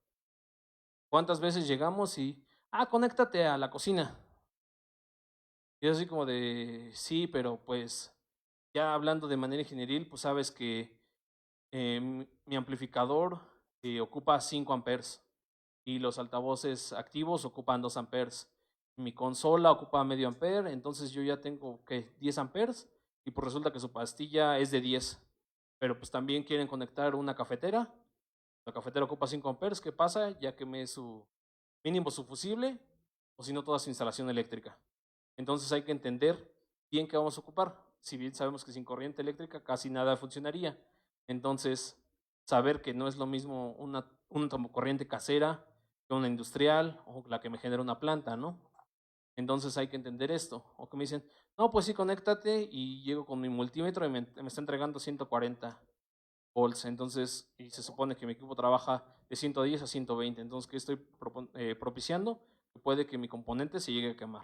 ¿Cuántas veces llegamos y, conéctate a la cocina? Y es así como de, sí, pero pues ya hablando de manera ingenieril, pues sabes que mi amplificador ocupa 5 amperes y los altavoces activos ocupan 2 amperes. Mi consola ocupa medio ampere, entonces yo ya tengo que 10 amperes y pues resulta que su pastilla es de 10. Pero pues también quieren conectar una cafetera. La cafetera ocupa 5 amperes. ¿Qué pasa? Ya quemé su mínimo su fusible o si no toda su instalación eléctrica. Entonces hay que entender bien qué vamos a ocupar. Si bien sabemos que sin corriente eléctrica casi nada funcionaría. Entonces, saber que no es lo mismo una corriente casera que una industrial o la que me genera una planta, ¿no? Entonces hay que entender esto. O que me dicen, no, pues sí, conéctate y llego con mi multímetro y me está entregando 140 volts. Entonces, y se supone que mi equipo trabaja de 110 a 120. Entonces, ¿qué estoy propiciando? Que puede que mi componente se llegue a quemar.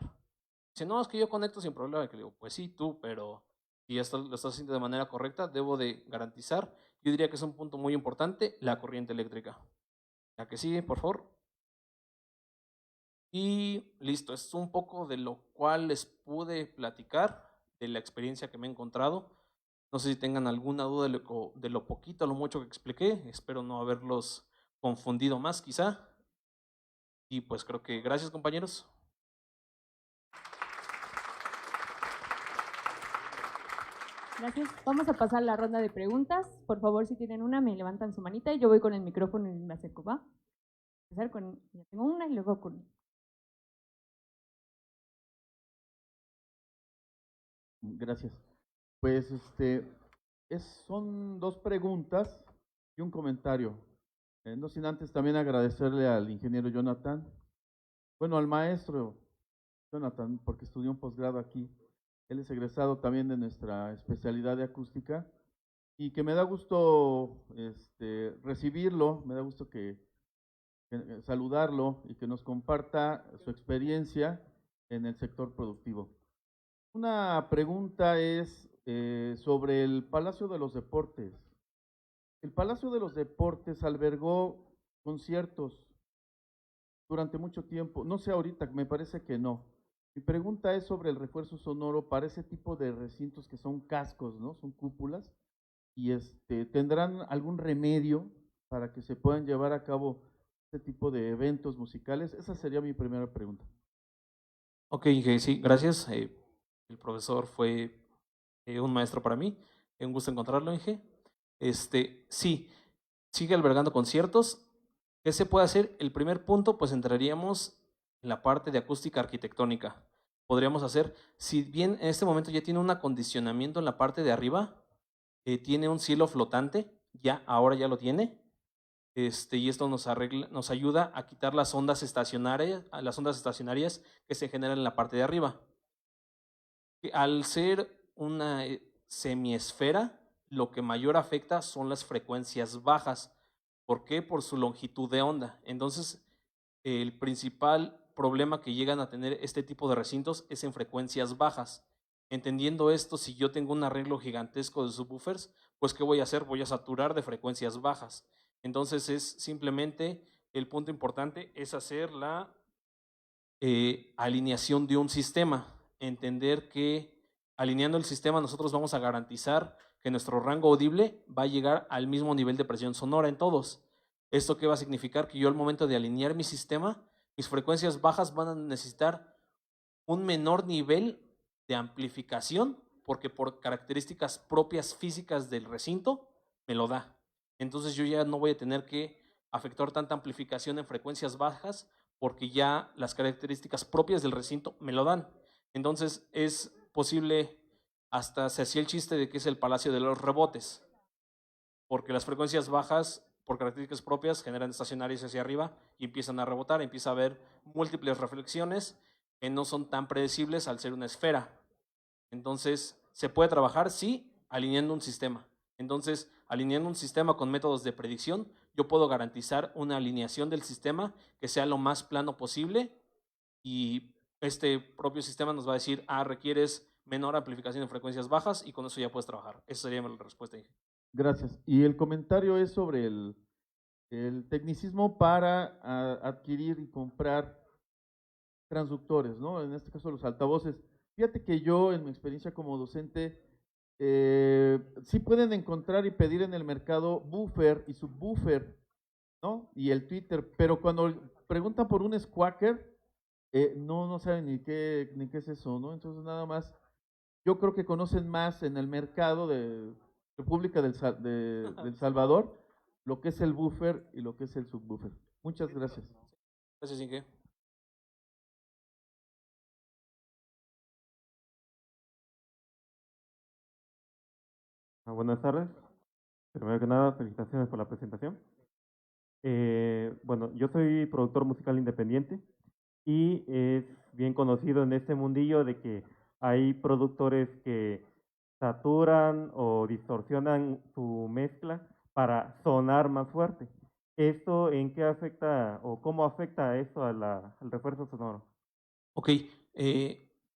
Dice, no, es que yo conecto sin problema. Y que le digo, pues sí, tú, pero si ya lo estás haciendo de manera correcta, debo de garantizar. Yo diría que es un punto muy importante, la corriente eléctrica. La que sigue, por favor. Y listo, es un poco de lo cual les pude platicar, de la experiencia que me he encontrado. No sé si tengan alguna duda de lo poquito, lo mucho que expliqué. Espero no haberlos confundido más, quizá. Y pues creo que gracias, compañeros. Gracias. Vamos a pasar la ronda de preguntas. Por favor, si tienen una, me levantan su manita y yo voy con el micrófono y me acerco, ¿va? Empezar con, ya tengo una y luego con... Gracias. Pues son 2 preguntas y un comentario. No sin antes también agradecerle al ingeniero Jonathan, bueno, al maestro Jonathan, porque estudió un posgrado aquí. Él es egresado también de nuestra especialidad de acústica y que me da gusto recibirlo, me da gusto que saludarlo y que nos comparta su experiencia en el sector productivo. Una pregunta es sobre el Palacio de los Deportes. El Palacio de los Deportes albergó conciertos durante mucho tiempo. No sé ahorita, me parece que no. Mi pregunta es sobre el refuerzo sonoro para ese tipo de recintos que son cascos, ¿no? Son cúpulas. Y ¿tendrán algún remedio para que se puedan llevar a cabo este tipo de eventos musicales? Esa sería mi primera pregunta. Ok, Inge, sí, gracias. El profesor fue un maestro para mí. Un gusto encontrarlo, Inge. Sí, sigue albergando conciertos. ¿Qué se puede hacer? El primer punto, pues entraríamos en la parte de acústica arquitectónica. Podríamos hacer, si bien en este momento ya tiene un acondicionamiento en la parte de arriba, tiene un cielo flotante, ahora ya lo tiene. Y esto nos ayuda a quitar las ondas estacionarias que se generan en la parte de arriba. Al ser una semiesfera, lo que mayor afecta son las frecuencias bajas. ¿Por qué? Por su longitud de onda. Entonces, el principal problema que llegan a tener este tipo de recintos es en frecuencias bajas. Entendiendo esto, si yo tengo un arreglo gigantesco de subwoofers, pues ¿qué voy a hacer? Voy a saturar de frecuencias bajas. Entonces es simplemente, el punto importante es hacer la alineación de un sistema. Entender que alineando el sistema nosotros vamos a garantizar que nuestro rango audible va a llegar al mismo nivel de presión sonora en todos. ¿Esto qué va a significar? Que yo al momento de alinear mi sistema, mis frecuencias bajas van a necesitar un menor nivel de amplificación, porque por características propias físicas del recinto me lo da. Entonces yo ya no voy a tener que afectar tanta amplificación en frecuencias bajas, porque ya las características propias del recinto me lo dan. Entonces es posible, hasta se hacía el chiste de que es el palacio de los rebotes, porque las frecuencias bajas, por características propias, generan estacionarias hacia arriba y empiezan a rebotar, empieza a haber múltiples reflexiones que no son tan predecibles al ser una esfera. Entonces, ¿se puede trabajar? Sí, alineando un sistema. Entonces, alineando un sistema con métodos de predicción, yo puedo garantizar una alineación del sistema que sea lo más plano posible, y este propio sistema nos va a decir, requieres menor amplificación en frecuencias bajas, y con eso ya puedes trabajar. Esa sería la respuesta. Gracias. Y el comentario es sobre el tecnicismo para adquirir y comprar transductores, ¿no? En este caso los altavoces. Fíjate que yo, en mi experiencia como docente, sí pueden encontrar y pedir en el mercado buffer y subwoofer, ¿no? Y el tweeter, pero cuando preguntan por un squawker, no saben ni qué es eso, ¿no? Entonces nada más, yo creo que conocen más en el mercado de República del Salvador lo que es el buffer y lo que es el subwoofer. Muchas gracias. Gracias, Inge. Buenas tardes. Primero que nada, felicitaciones por la presentación. Bueno, yo soy productor musical independiente y es bien conocido en este mundillo de que hay productores que saturan o distorsionan su mezcla para sonar más fuerte. ¿Esto en qué afecta o cómo afecta esto a al refuerzo sonoro? Ok,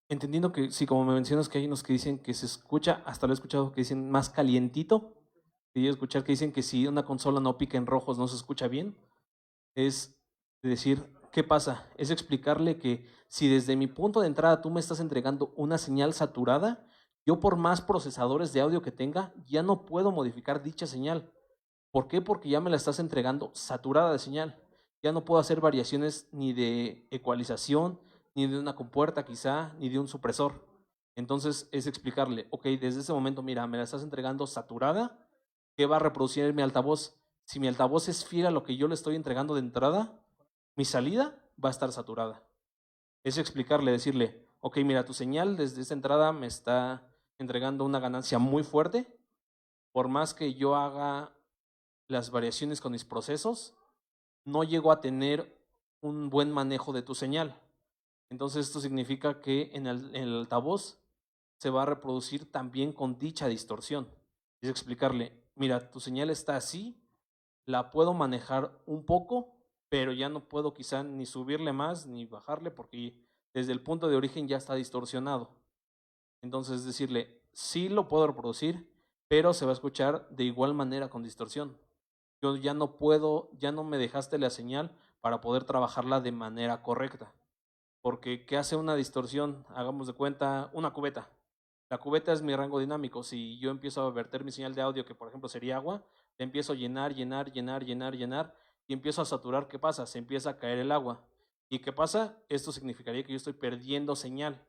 entendiendo que sí, como me mencionas que hay unos que dicen que se escucha, hasta lo he escuchado que dicen más calientito, y escuchar que dicen que si una consola no pica en rojos no se escucha bien, es decir, ¿qué pasa? Es explicarle que si desde mi punto de entrada tú me estás entregando una señal saturada, yo por más procesadores de audio que tenga, ya no puedo modificar dicha señal. ¿Por qué? Porque ya me la estás entregando saturada de señal. Ya no puedo hacer variaciones ni de ecualización, ni de una compuerta quizá, ni de un supresor. Entonces es explicarle, ok, desde ese momento, mira, me la estás entregando saturada, ¿qué va a reproducir en mi altavoz? Si mi altavoz es fiel a lo que yo le estoy entregando de entrada, mi salida va a estar saturada. Es explicarle, decirle, ok, mira, tu señal desde esta entrada me está entregando una ganancia muy fuerte. Por más que yo haga las variaciones con mis procesos, no llego a tener un buen manejo de tu señal. Entonces esto significa que en el altavoz se va a reproducir también con dicha distorsión. Es explicarle, mira, tu señal está así, la puedo manejar un poco, pero ya no puedo quizá ni subirle más ni bajarle, porque desde el punto de origen ya está distorsionado. Entonces decirle, sí lo puedo reproducir, pero se va a escuchar de igual manera con distorsión. Yo ya no puedo, ya no me dejaste la señal para poder trabajarla de manera correcta. Porque ¿qué hace una distorsión? Hagamos de cuenta una cubeta. La cubeta es mi rango dinámico. Si yo empiezo a verter mi señal de audio, que por ejemplo sería agua, le empiezo a llenar, llenar, llenar, llenar, llenar, y empiezo a saturar. ¿Qué pasa? Se empieza a caer el agua. ¿Y qué pasa? Esto significaría que yo estoy perdiendo señal.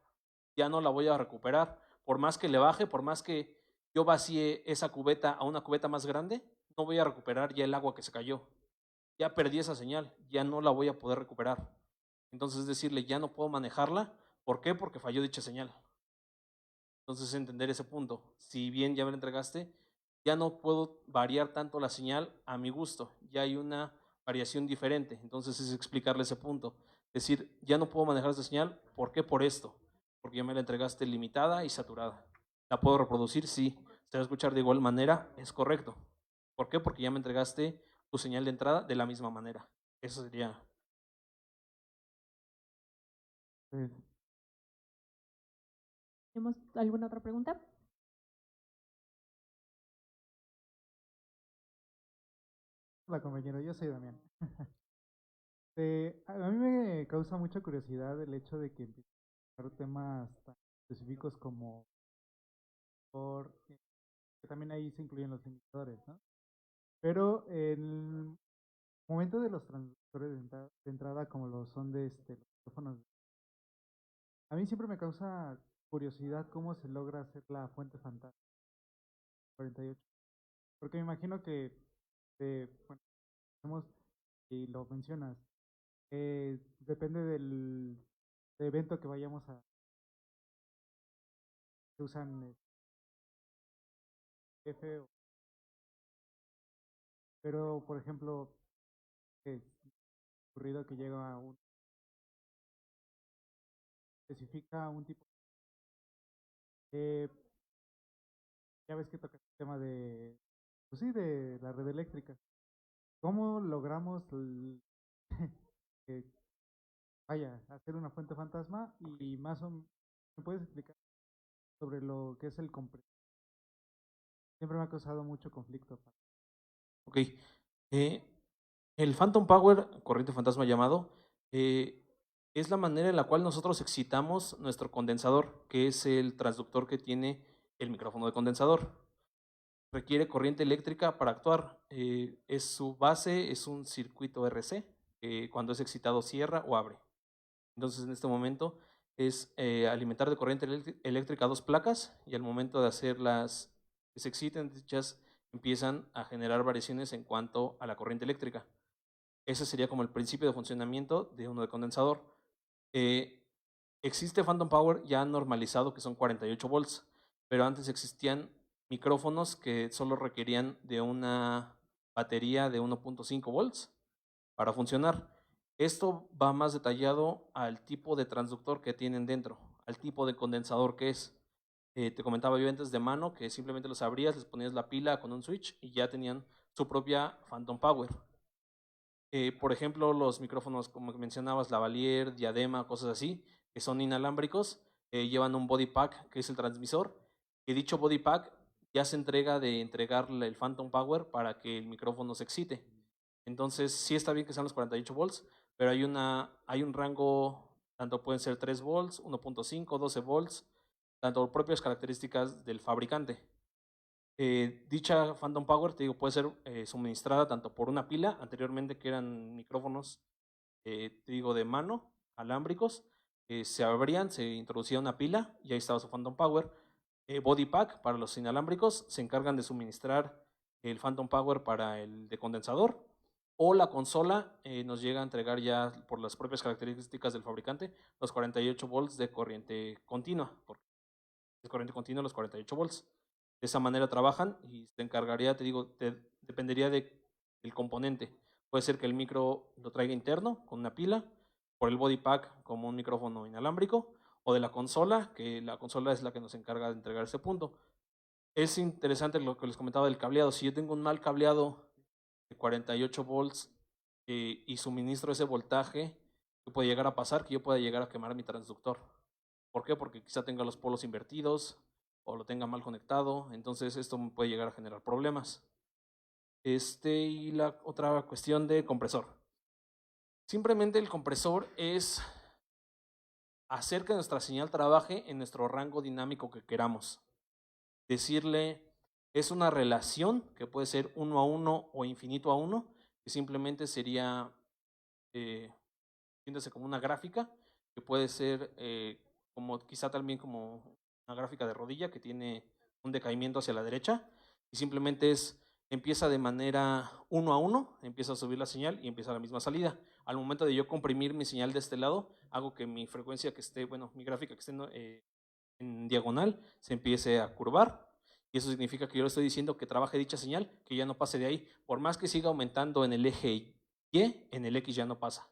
Ya no la voy a recuperar. Por más que le baje, por más que yo vacíe esa cubeta a una cubeta más grande, no voy a recuperar ya el agua que se cayó. Ya perdí esa señal, ya no la voy a poder recuperar. Entonces es decirle, ya no puedo manejarla. ¿Por qué? Porque falló dicha señal. Entonces entender ese punto. Si bien ya me la entregaste, ya no puedo variar tanto la señal a mi gusto. Ya hay una variación diferente. Entonces es explicarle ese punto. Decir, ya no puedo manejar esta señal. ¿Por qué? Por esto. Porque ya me la entregaste limitada y saturada. ¿La puedo reproducir? Sí. ¿Se va a escuchar de igual manera? Es correcto. ¿Por qué? Porque ya me entregaste tu señal de entrada de la misma manera. Eso sería. Pues, ¿Tenemos alguna otra pregunta? Hola compañero, yo soy Damián. A mí me causa mucha curiosidad el hecho de que empiecen a tocar temas tan específicos como por que también ahí se incluyen los limitadores, ¿no? Pero en el momento de los transductores de entrada, como lo son de los micrófonos, a mí siempre me causa curiosidad cómo se logra hacer la fuente fantasma 48. Porque me imagino que, bueno, tenemos, y lo mencionas, depende del evento que vayamos a, que usan F, pero por ejemplo, ocurrido que llega a un, especifica un tipo, eh, ya ves que toca el tema de, pues sí, de la red eléctrica. ¿Cómo logramos que vaya a hacer una fuente fantasma? Y más o menos, ¿me puedes explicar sobre lo que es el compresor? Siempre me ha causado mucho conflicto. Ok. El Phantom Power, corriente fantasma llamado, es la manera en la cual nosotros excitamos nuestro condensador, que es el transductor que tiene el micrófono de condensador. Requiere corriente eléctrica para actuar. Es su base, es un circuito RC, que cuando es excitado cierra o abre. Entonces en este momento es alimentar de corriente eléctrica dos placas y al momento de hacerlas que se exciten, dichas empiezan a generar variaciones en cuanto a la corriente eléctrica. Ese sería como el principio de funcionamiento de uno de condensador. Existe Phantom Power ya normalizado que son 48 volts, pero antes existían micrófonos que solo requerían de una batería de 1.5 volts para funcionar. Esto va más detallado al tipo de transductor que tienen dentro, al tipo de condensador que es. Te comentaba yo antes de mano que simplemente los abrías, les ponías la pila con un switch y ya tenían su propia Phantom Power. Por ejemplo, los micrófonos, como mencionabas, lavalier, diadema, cosas así, que son inalámbricos, llevan un body pack, que es el transmisor, y dicho body pack ya se entrega de entregarle el Phantom Power para que el micrófono se excite. Entonces, sí está bien que sean los 48 volts, pero hay un rango, tanto pueden ser 3 volts, 1.5, 12 volts, tanto propias características del fabricante. Dicha Phantom Power, te digo, puede ser suministrada tanto por una pila, anteriormente que eran micrófonos, te digo, de mano, alámbricos, se abrían, se introducía una pila y ahí estaba su Phantom Power. Body Pack para los inalámbricos, se encargan de suministrar el Phantom Power para el de condensador, o la consola nos llega a entregar ya por las propias características del fabricante los 48 volts de corriente continua, porque es corriente continua los 48 volts. De esa manera trabajan y te encargaría, te digo, dependería del componente. Puede ser que el micro lo traiga interno con una pila, por el body pack como un micrófono inalámbrico, o de la consola, que la consola es la que nos encarga de entregar ese punto. Es interesante lo que les comentaba del cableado. Si yo tengo un mal cableado de 48 volts y suministro ese voltaje, ¿qué puede llegar a pasar? Que yo pueda llegar a quemar mi transductor. ¿Por qué? Porque quizá tenga los polos invertidos o lo tenga mal conectado, entonces esto me puede llegar a generar problemas. Y la otra cuestión de compresor. Simplemente el compresor es hacer que nuestra señal trabaje en nuestro rango dinámico que queramos. Decirle, es una relación que puede ser 1 a 1 o infinito a 1, que simplemente sería, entiéndase como una gráfica, que puede ser como quizá también como una gráfica de rodilla que tiene un decaimiento hacia la derecha, y simplemente empieza de manera 1 a 1, empieza a subir la señal y empieza la misma salida. Al momento de yo comprimir mi señal de este lado, hago que mi frecuencia que esté, bueno, mi gráfica que esté en diagonal se empiece a curvar, y eso significa que yo le estoy diciendo que trabaje dicha señal, que ya no pase de ahí. Por más que siga aumentando en el eje Y, en el X ya no pasa.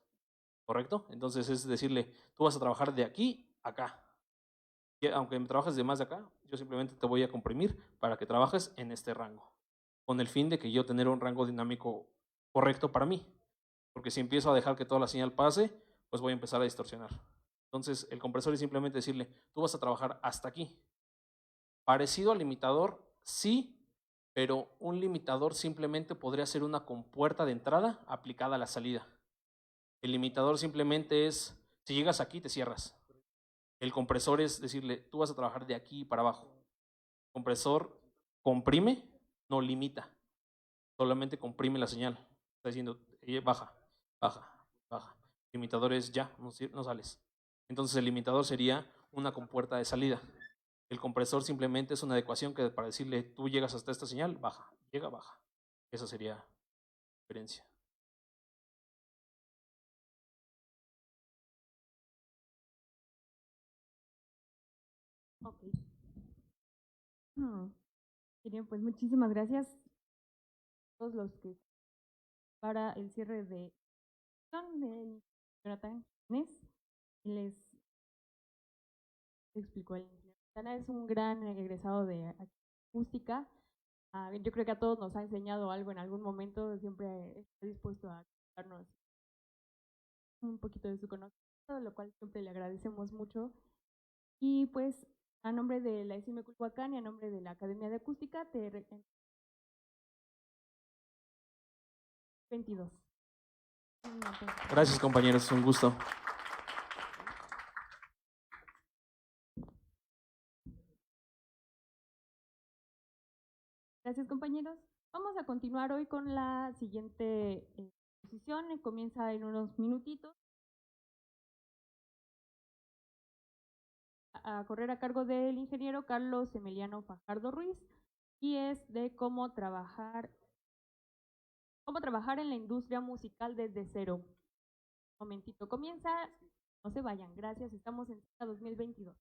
¿Correcto? Entonces es decirle, tú vas a trabajar de aquí a acá. Y aunque me trabajes de más de acá, yo simplemente te voy a comprimir para que trabajes en este rango, con el fin de que yo tener un rango dinámico correcto para mí. Porque si empiezo a dejar que toda la señal pase, pues voy a empezar a distorsionar. Entonces el compresor es simplemente decirle, tú vas a trabajar hasta aquí. Parecido al limitador, sí, pero un limitador simplemente podría ser una compuerta de entrada aplicada a la salida. El limitador simplemente es, si llegas aquí, te cierras. El compresor es decirle, tú vas a trabajar de aquí para abajo. El compresor comprime, no limita, solamente comprime la señal. Está diciendo, baja, baja, baja. Limitador es ya, no sales. Entonces el limitador sería una compuerta de salida. El compresor simplemente es una adecuación que para decirle, tú llegas hasta esta señal, baja, llega, baja. Esa sería la diferencia. Ok. Bien, pues muchísimas gracias a todos los que para el cierre de Jonathan Nes. Les explicó el Jonathan es un gran egresado de acústica. Yo creo que a todos nos ha enseñado algo en algún momento, siempre está dispuesto a darnos un poquito de su conocimiento, lo cual siempre le agradecemos mucho. Y pues a nombre de la ESIME Culhuacán y a nombre de la Academia de Acústica, 22. Gracias, compañeros, un gusto. Gracias, compañeros. Vamos a continuar hoy con la siguiente exposición. Comienza en unos minutitos. A correr a cargo del ingeniero Carlos Emiliano Fajardo Ruiz y es de cómo trabajar en la industria musical desde cero. Un momentito, comienza, no se vayan, gracias, estamos en 2022.